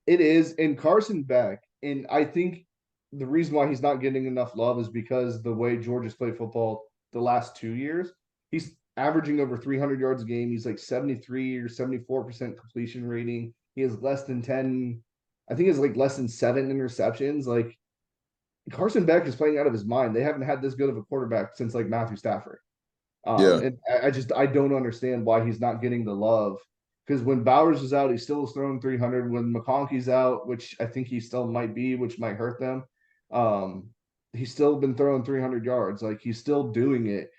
it is. And Carson Beck, and I think the reason why he's not getting enough love is because the way Georgia's played football the last 2 years, he's averaging over 300 yards a game. He's like 73 or 74% completion rating. He has less than 10, I think it's like less than 7 interceptions. Like Carson Beck is playing out of his mind. They haven't had this good of a quarterback since like Matthew Stafford. Yeah, And I don't understand why he's not getting the love. Because when Bowers is out, he still is throwing 300. When McConkey's out, which I think he still might be, which might hurt them, um, he's still been throwing 300 yards. Like he's still doing it.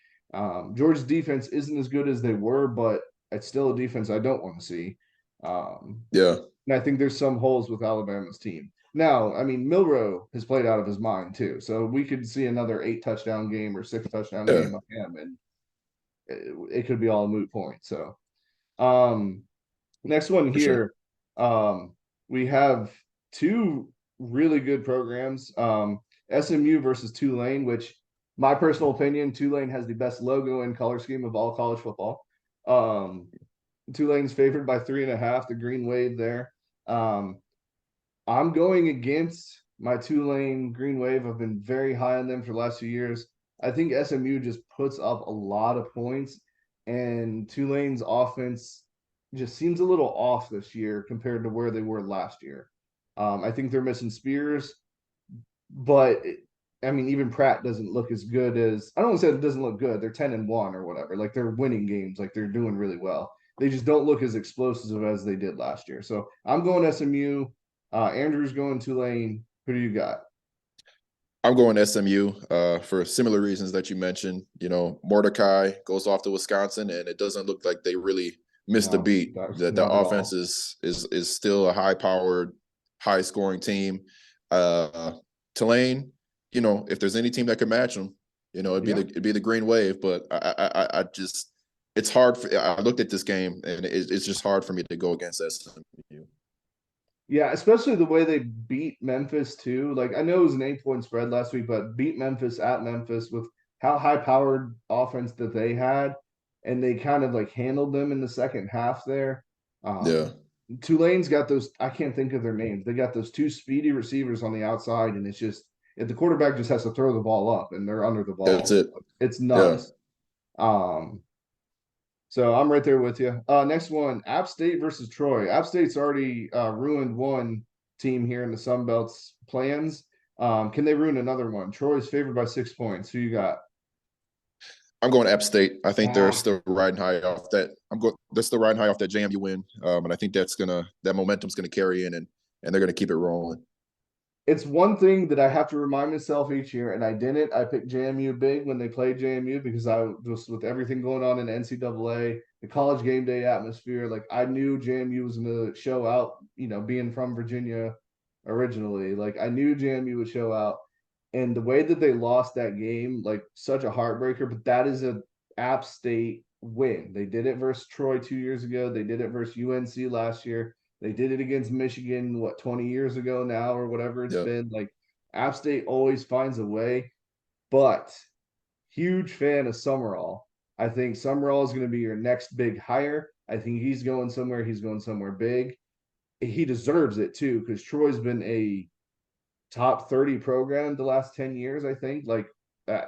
Georgia's defense isn't as good as they were, but it's still a defense I don't want to see. Um, yeah, and I think there's some holes with Alabama's team. Now, I mean, Milroe has played out of his mind too. So we could see another 8 touchdown game or 6 touchdown yeah, game of him, and it could be all a moot point. So, um, next one for sure. here, um, we have two really good programs. SMU versus Tulane, which my personal opinion, Tulane has the best logo and color scheme of all college football. Um, Tulane's favored by 3.5, the green wave there. Um, I'm going against my Tulane Green Wave. I've been very high on them for the last few years. I think SMU just puts up a lot of points, and Tulane's offense just seems a little off this year compared to where they were last year. I think they're missing Spears, but I mean, even Pratt doesn't look as good as I don't want to say it doesn't look good. They're 10-1 or whatever. Like they're winning games, like they're doing really well. They just don't look as explosive as they did last year. So I'm going SMU. Andrew's going Tulane. Who do you got? I'm going SMU for similar reasons that you mentioned. You know, Mordecai goes off to Wisconsin, and it doesn't look like they really missed a No, beat. The not at offense all. is still a high powered, high scoring team. Uh, Tulane, you know, if there's any team that could match them, you know, Yeah. it'd be the Green Wave. But I just it's hard. I looked at this game, and it's just hard for me to go against SMU. Yeah, especially the way they beat Memphis too. Like I know it was an 8 point spread last week, but beat Memphis at Memphis with how high powered offense that they had, and they kind of like handled them in the second half there. Yeah, Tulane's got those, I can't think of their names. They got those two speedy receivers on the outside, and it's just if the quarterback just has to throw the ball up and they're under the that's ball. it. It's Yeah, nuts. Um, so I'm right there with you. Next one, App State versus Troy. App State's already ruined one team here in the Sun Belt's plans. Can they ruin another one? Troy's favored by 6 points. Who you got? I'm going App State. I think they're Ah, still riding high off that. They're still riding high off that JMU win, and I think that momentum's gonna carry in, and they're gonna keep it rolling. it's one thing that I have to remind myself each year, and I didn't. I picked JMU big when they played JMU because I just with everything going on in NCAA, the college game day atmosphere, like I knew JMU was going to show out. You know, being from Virginia originally, like I knew JMU would show out, and the way that they lost that game, like such a heartbreaker. But that is a App State win. They did it versus Troy 2 years ago. They did it versus UNC last year. They did it against Michigan, what, 20 years ago now or whatever it's Yeah, been. Like App State always finds a way, but huge fan of Summerall. I think Summerall is going to be your next big hire. I think he's going somewhere. He's going somewhere big. He deserves it too because Troy's been a top 30 program the last 10 years, I think. Like uh,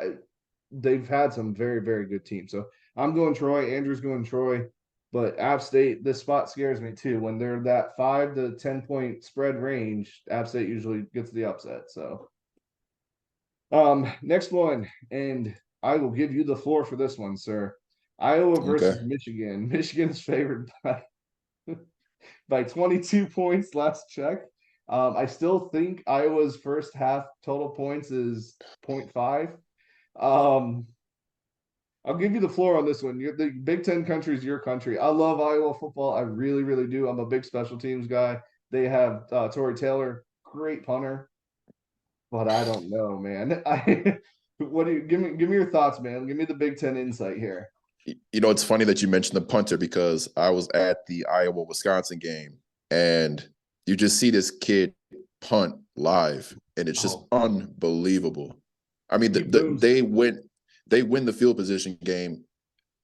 they've had some very, very good teams. So I'm going Troy. Andrew's going Troy. But App State, this spot scares me too. When they're that 5 to 10 point spread range, App State usually gets the upset. So next one, and I will give you the floor for this one, sir. Iowa versus okay. Michigan. Michigan's favored by 22 points last check. I still think Iowa's first half total points is 0.5. Um, I'll give you the floor on this one. You're the Big Ten country is your country. I love Iowa football. I really, really do. I'm a big special teams guy. They have Torrey Taylor, great punter, but I don't know, man. I what do you give me your thoughts, man? Give me the Big Ten insight here. You know, it's funny that you mentioned the punter because I was at the Iowa-Wisconsin game, and you just see this kid punt live, and it's just Oh, unbelievable. I mean, he booms. they win the field position game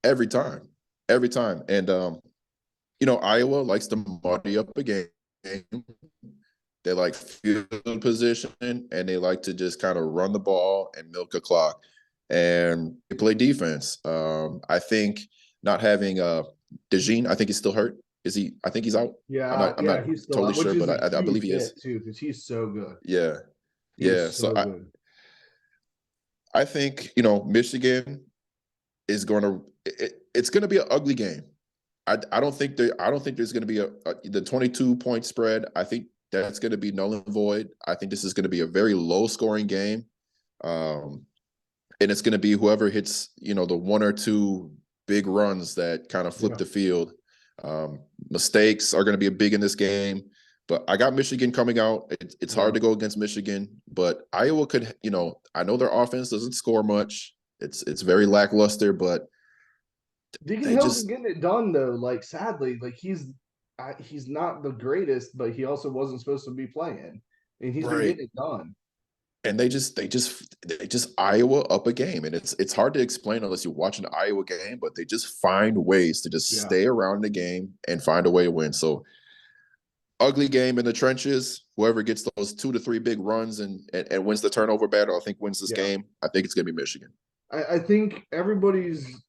every time, every time. And you know, Iowa likes to muddy up a game. They like field position, and they like to just kind of run the ball and milk a clock. And they play defense. I think not having DeJean, I think he's still hurt. Is he? I think he's out. Yeah, I'm not yeah, he's still totally out, which sure, is but a I believe huge he is. hit too, because he's so good. Yeah, He yeah. is So so good. I think, you know, Michigan is going to it's going to be an ugly game. I don't think there's going to be the 22-point spread. I think that's going to be null and void. I think this is going to be a very low scoring game. Um, and it's going to be whoever hits, you know, the one or two big runs that kind of flip Yeah, the field. Mistakes are going to be big in this game, but I got Michigan coming out. It's hard yeah. to go against Michigan, but Iowa could, you know, I know their offense doesn't score much. It's very lackluster, but Deacon they Hill's just getting it done though. Like sadly, like he's not the greatest, but he also wasn't supposed to be playing, and he's been right. getting it done. And they just Iowa up a game, and it's hard to explain unless you watch an Iowa game. But they just find ways to just Yeah, stay around the game and find a way to win. So ugly game in the trenches. Whoever gets those 2 to 3 big runs and wins the turnover battle, I think wins this yeah. game. I think it's gonna be Michigan. I think everybody's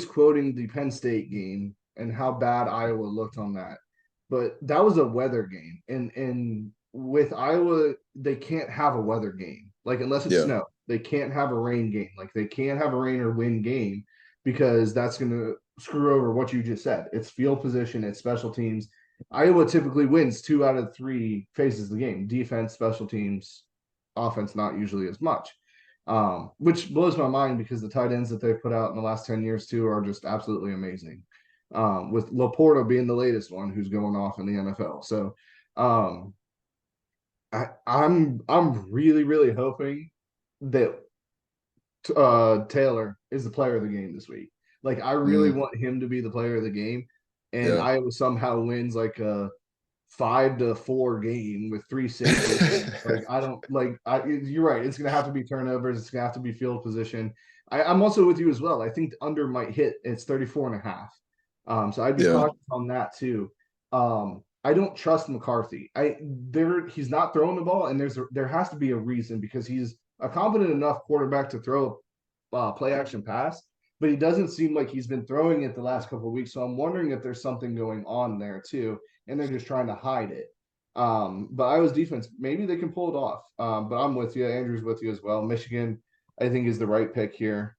quoting the Penn State game and how bad Iowa looked on that, but that was a weather game, and with Iowa they can't have a weather game like unless it's Yeah, snow. They can't have a rain game. Like they can't have a rain or wind game because that's going to screw over what you just said. It's field position, it's special teams. Iowa typically wins 2 out of 3 phases of the game: defense, special teams, offense, not usually as much. Which blows my mind because the tight ends that they've put out in the last 10 years too are just absolutely amazing. With Laporta being the latest one who's going off in the NFL. So um, I'm really, really hoping that Taylor is the player of the game this week. Like I really mm, want him to be the player of the game, and yeah. Iowa somehow wins like a 5-4 game with 3 safeties. Like I don't like. You're right. It's gonna have to be turnovers. It's gonna have to be field position. I'm also with you as well. I think the under might hit. It's 34.5. So I'd be Yeah, cautious on that too. I don't trust McCarthy. He's not throwing the ball, and there has to be a reason because he's a competent enough quarterback to throw play action pass, but he doesn't seem like he's been throwing it the last couple of weeks. So I'm wondering if there's something going on there too, and they're just trying to hide it. But Iowa's defense, maybe they can pull it off. But I'm with you. Andrew's with you as well. Michigan, I think, is the right pick here.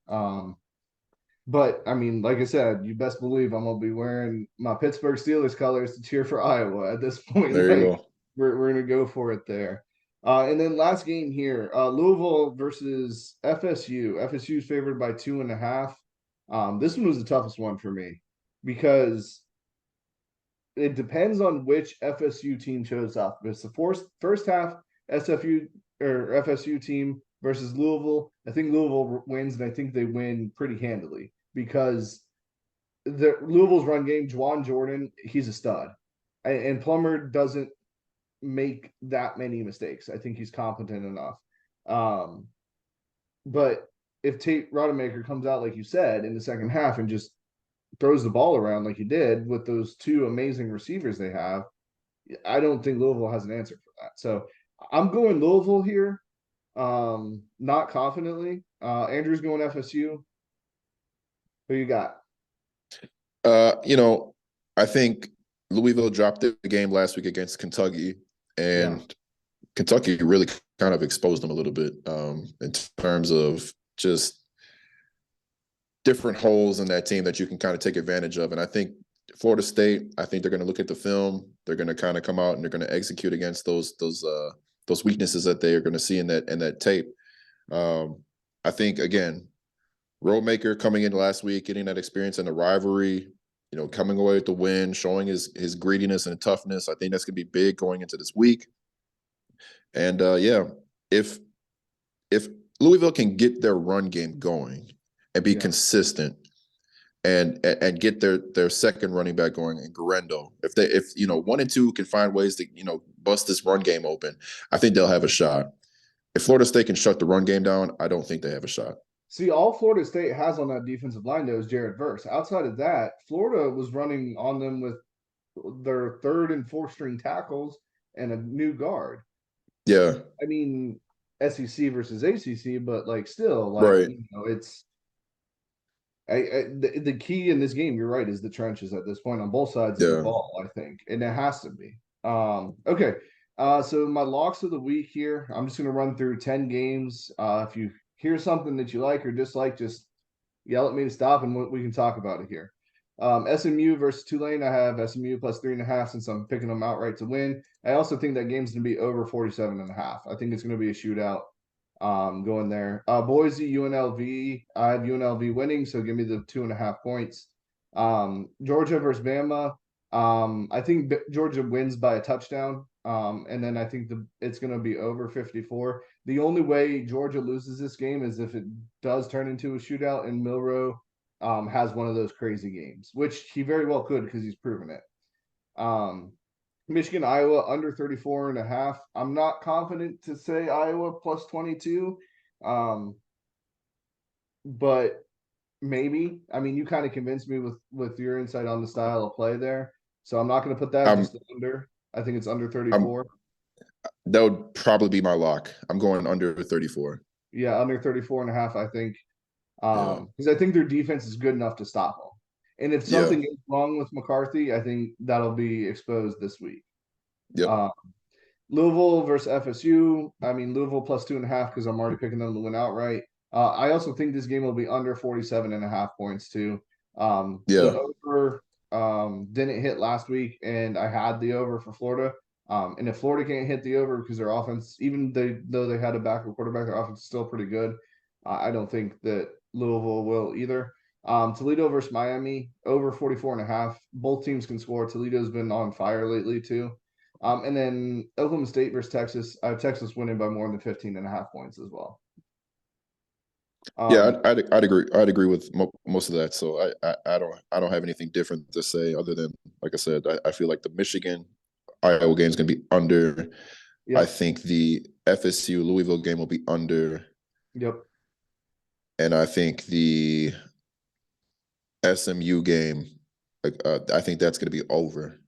But I mean, like I said, you best believe I'm gonna be wearing my Pittsburgh Steelers colors to cheer for Iowa at this point. there you Like go. we're gonna go for it there. And then last game here, Louisville versus FSU. FSU is favored by 2.5. This one was the toughest one for me because it depends on which FSU team shows up. If it's the first half SFU or FSU team versus Louisville, I think Louisville wins, and I think they win pretty handily because the Louisville's run game, Juwan Jordan, he's a stud, and Plummer doesn't make that many mistakes. I think he's competent enough. Um, but if Tate Rodemaker comes out like you said in the second half and just throws the ball around like he did with those 2 amazing receivers they have, I don't think Louisville has an answer for that. So I'm going Louisville here, not confidently. Andrew's going FSU. Who you got? You know, I think Louisville dropped the game last week against Kentucky, Yeah, and Kentucky really kind of exposed them a little bit in terms of just different holes in that team that you can kind of take advantage of. And I think Florida State, I think they're going to look at the film. They're going to kind of come out and they're going to execute against those weaknesses that they are going to see in that tape. I think again, Roadmaker coming in last week, getting that experience in the rivalry, coming away with the win, showing his greediness and toughness. I think that's going to be big going into this week. And yeah, if Louisville can get their run game going and be consistent and get their second running back going in Garendo, if 1 and 2 can find ways to bust this run game open, I think they'll have a shot. If Florida State can shut the run game down, I don't think they have a shot. See, all Florida State has on that defensive line, though, is Jared Verse. Outside of that, Florida was running on them with their third and fourth string tackles and a new guard. Yeah. I mean, SEC versus ACC, but still, right. It's the key in this game. You're right, is the trenches at this point on both sides of the ball. I think, and it has to be. Okay. So my locks of the week here. I'm just going to run through 10 games. If you hear something that you like or dislike, just yell at me to stop, and we can talk about it here. SMU versus Tulane. I have SMU plus 3.5 since I'm picking them outright to win. I also think that game's going to be over 47.5. I think it's going to be a shootout going there. Boise, UNLV. I have UNLV winning, so give me the 2.5 points. Georgia versus Bama. I think Georgia wins by a touchdown. And then I think it's going to be over 54. The only way Georgia loses this game is if it does turn into a shootout and Milroe has one of those crazy games, which he very well could because he's proven it. Michigan, Iowa under 34.5. I'm not confident to say Iowa plus 22. But maybe. I mean, you kind of convinced me with your insight on the style of play there. So I'm not going to put that just under. I think it's under 34. That would probably be my lock. I'm going under 34. Yeah, under 34.5, I think. Because I think their defense is good enough to stop them. And if something is wrong with McCarthy, I think that'll be exposed this week. Yep. Louisville versus FSU. I mean, Louisville plus 2.5 because I'm already picking them to win outright. I also think this game will be under 47.5 points too. The over didn't hit last week, and I had the over for Florida. And if Florida can't hit the over because their offense, though they had a backup quarterback, their offense is still pretty good. I don't think that Louisville will either. Toledo versus Miami, over 44.5. Both teams can score. Toledo's been on fire lately too. And then Oklahoma State versus Texas. I have Texas winning by more than 15.5 points as well. I'd agree. I'd agree with most of that. So I don't have anything different to say other than, like I said, I feel like the Michigan Iowa game is going to be under. Yep. I think the FSU Louisville game will be under. Yep. And I think the SMU game, I think that's going to be over.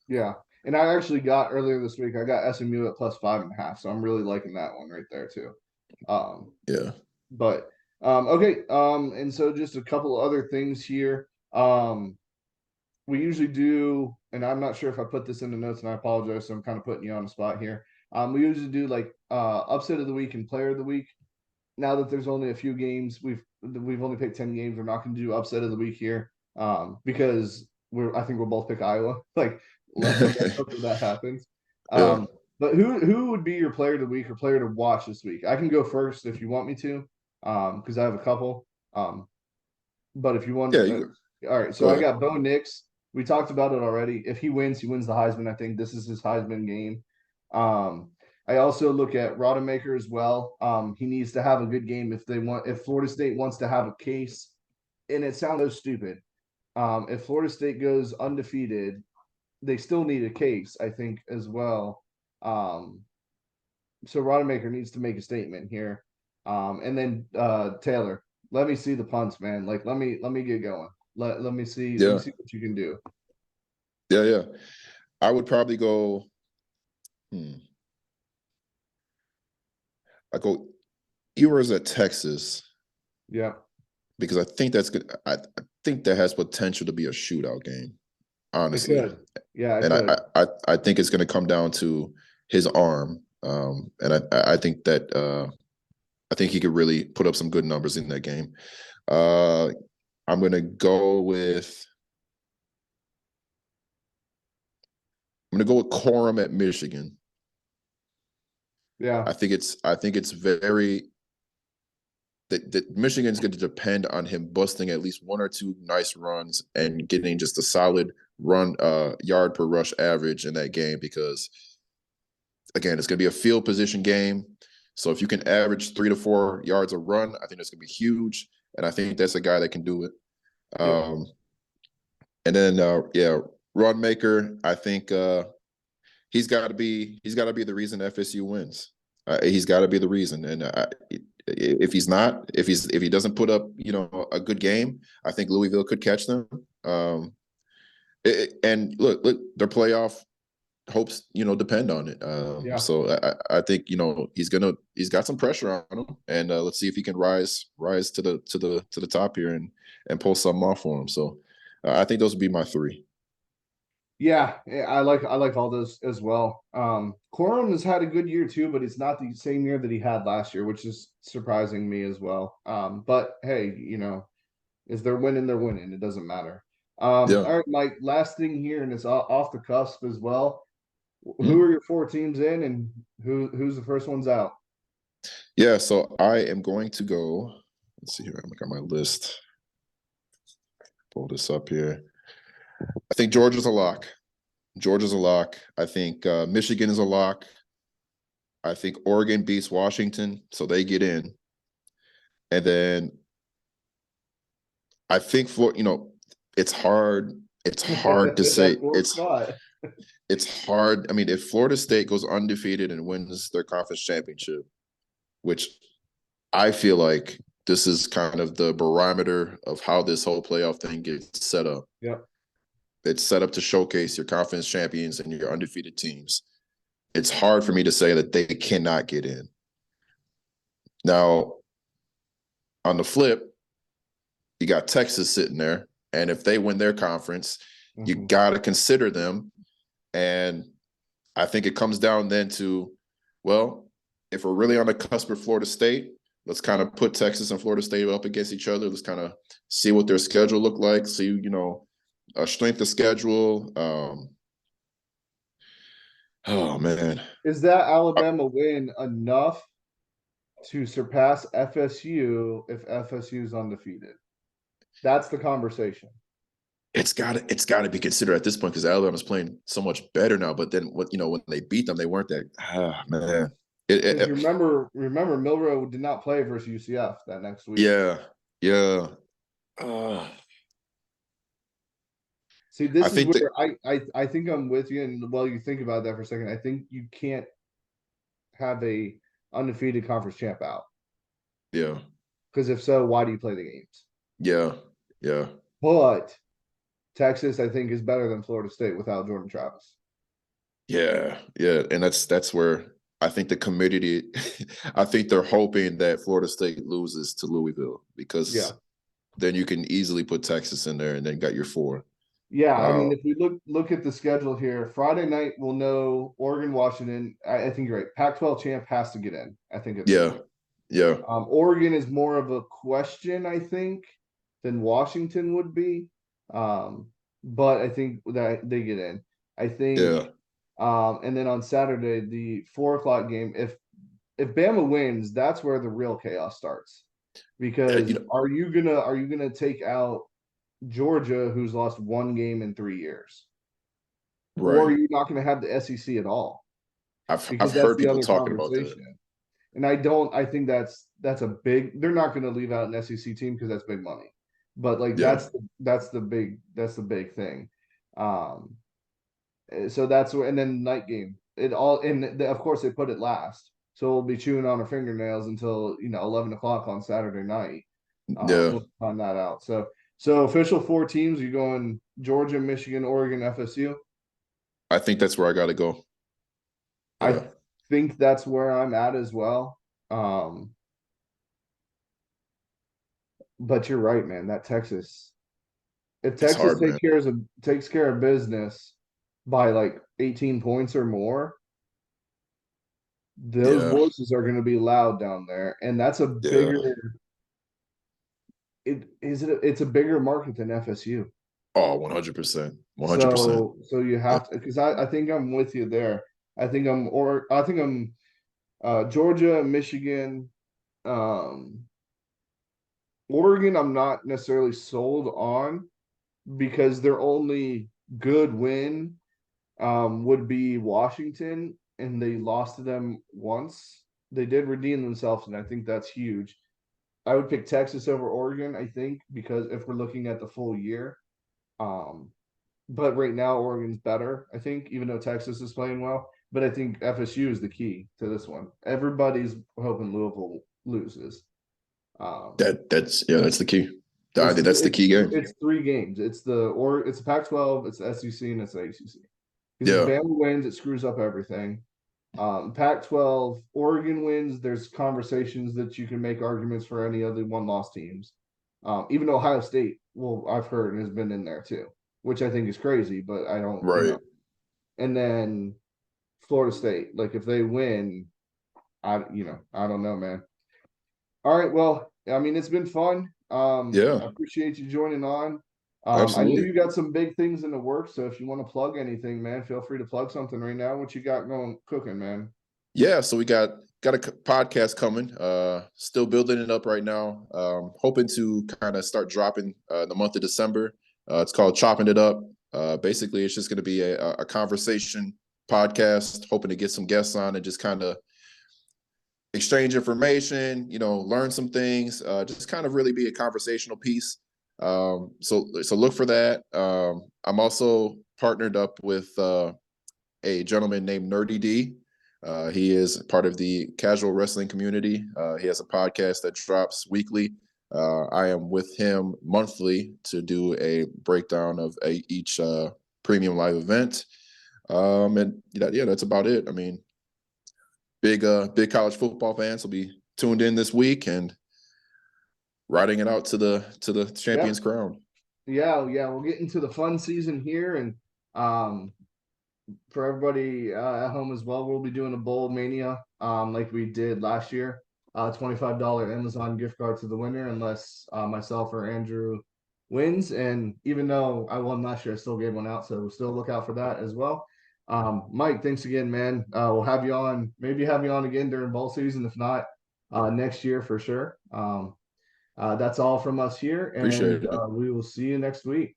Yeah. And I actually got earlier this week, I got SMU at plus 5.5. So I'm really liking that one right there too. But okay. And so just a couple other things here. We usually do, and I'm not sure if I put this in the notes, and I apologize, so I'm kind of putting you on the spot here. We usually do upset of the week and player of the week. Now that there's only a few games, we've only picked 10 games. We're not going to do upset of the week here because I think we'll both pick Iowa. Let's hope that happens. But who would be your player of the week or player to watch this week? I can go first if you want me to, because I have a couple. But if you want, all right. So I got Bo Nix. We talked about it already. If he wins the Heisman. I think this is his Heisman game. I also look at Rodemaker as well. He needs to have a good game if Florida State wants to have a case. And it sounds so stupid. If Florida State goes undefeated, they still need a case, I think, as well. So Rodemaker needs to make a statement here. And then Taylor, let me see the punts, man. Let me get going. Let me see. Let me see what you can do. Yeah. I would probably go. I go Ewers at Texas. Yeah. Because I think that's good. I think that has potential to be a shootout game. Honestly. It could. Yeah. And I think it's going to come down to his arm. And I think that I think he could really put up some good numbers in that game. I'm going to go with Corum at Michigan. Yeah. I think it's very that Michigan's going to depend on him busting at least one or two nice runs and getting just a solid run yard per rush average in that game, because again, it's going to be a field position game. So if you can average 3 to 4 yards a run, I think that's going to be huge. And I think that's a guy that can do it. Yep. And then run maker, I think he's got to be the reason FSU wins. He's got to be the reason. And if he's not, if he doesn't put up, a good game, I think Louisville could catch them. And look, their playoff hopes, depend on it. So I think, he's got some pressure on him, and let's see if he can rise to the top here and pull something off for him. So I think those would be my three. Yeah, I like all those as well. Corum has had a good year too, but it's not the same year that he had last year, which is surprising me as well. But hey, if they're winning, they're winning. It doesn't matter. All right, Mike, last thing here, and it's off the cusp as well. Who are your 4 teams in, and who's the first ones out? Yeah, so I am going to go. Let's see here. I'm looking at my list. Pull this up here. I think Georgia's a lock. I think Michigan is a lock. I think Oregon beats Washington, so they get in. And then I think it's hard. It's hard to say. It's hard. I mean, if Florida State goes undefeated and wins their conference championship, which I feel like this is kind of the barometer of how this whole playoff thing gets set up. Yep. It's set up to showcase your conference champions and your undefeated teams. It's hard for me to say that they cannot get in. Now, on the flip, you got Texas sitting there, and if they win their conference, you got to consider them. And I think it comes down then to, well, if we're really on the cusp of Florida State, let's kind of put Texas and Florida State up against each other. Let's kind of see what their schedule look like, see, strength of schedule. Oh, man. Is that Alabama win enough to surpass FSU if FSU is undefeated? That's the conversation. It's got to be considered at this point, because Alabama's playing so much better now. But then, when they beat them, they weren't that. Man. Remember, Milroe did not play versus UCF that next week. Yeah. See, this is where I think I'm with you. And while you think about that for a second, I think you can't have a undefeated conference champ out. Yeah. Because if so, why do you play the games? Yeah. But Texas, I think, is better than Florida State without Jordan Travis. Yeah. And that's where I think the committee, I think they're hoping that Florida State loses to Louisville, because then you can easily put Texas in there and then got your 4. Yeah, I mean, if we look at the schedule here, Friday night we'll know Oregon, Washington. I think you're right. Pac-12 champ has to get in. I think it's yeah. Oregon is more of a question, I think, than Washington would be. But I think that they get in. I think and then on Saturday, the 4:00 game, if Bama wins, that's where the real chaos starts. Because are you gonna take out Georgia, who's lost 1 game in 3 years? Right. Or are you not gonna have the SEC at all? I've heard people talking about that. And I think that's a big, they're not gonna leave out an SEC team because that's big money. But that's the big thing. So that's where, and then night game, of course they put it last, so we'll be chewing on our fingernails until 11 o'clock on Saturday night. We'll find that out. So official 4 teams. You going Georgia, Michigan, Oregon, FSU? I think that's where I got to go. I think that's where I'm at as well. But you're right, man. That Texas, if Texas takes care of business by 18 points or more, those voices are going to be loud down there, and that's a bigger. It's a bigger market than FSU. Oh, 100%. 100%. So you have to, because I think I'm with you there. I think I'm Georgia, Michigan, Oregon, I'm not necessarily sold on because their only good win would be Washington, and they lost to them once. They did redeem themselves, and I think that's huge. I would pick Texas over Oregon, I think, because if we're looking at the full year. Um, but right now Oregon's better, I think, even though Texas is playing well. But I think FSU is the key to this one. Everybody's hoping Louisville loses. Um, That's the key. I it's think that's the key game. it's 3 games. It's the Pac-12, it's the SEC, and it's the ACC. Because if Yeah, Bama wins, it screws up everything. Pac-12, Oregon wins. There's conversations that you can make arguments for any other one-loss teams. Even Ohio State, well, I've heard has been in there too, which I think is crazy, but I don't, right. And then Florida State, like if they win, I don't know, man. All right, well, I mean, it's been fun. Yeah, I appreciate you joining on. I know absolutely. you got some big things in the works, so if you want to plug anything, man, feel free to plug something right now. What you got going cooking, man? Yeah, so we got a podcast coming. Still building it up right now. Hoping to kind of start dropping in the month of December. It's called Chopping It Up. Basically, it's just going to be a conversation podcast. Hoping to get some guests on and just kind of exchange information. Learn some things. Just kind of really be a conversational piece. So look for that. I'm also partnered up with a gentleman named Nerdy D. He is part of the casual wrestling community. He has a podcast that drops weekly. I am with him monthly to do a breakdown of each premium live event. And yeah, that's about it. I mean, big college football fans will be tuned in this week and riding it out to the Yeah, champion's crown. yeah. We'll get into the fun season here, and um, for everybody at home as well, we'll be doing a bowl mania, like we did last year. $25 Amazon gift card to the winner, unless myself or Andrew wins. And even though I won last year, I still gave one out, so still look out for that as well. Mike, thanks again, man. We'll have you on, maybe have you on again during bowl season, if not next year for sure. That's all from us here, Appreciate and it. we will see you next week.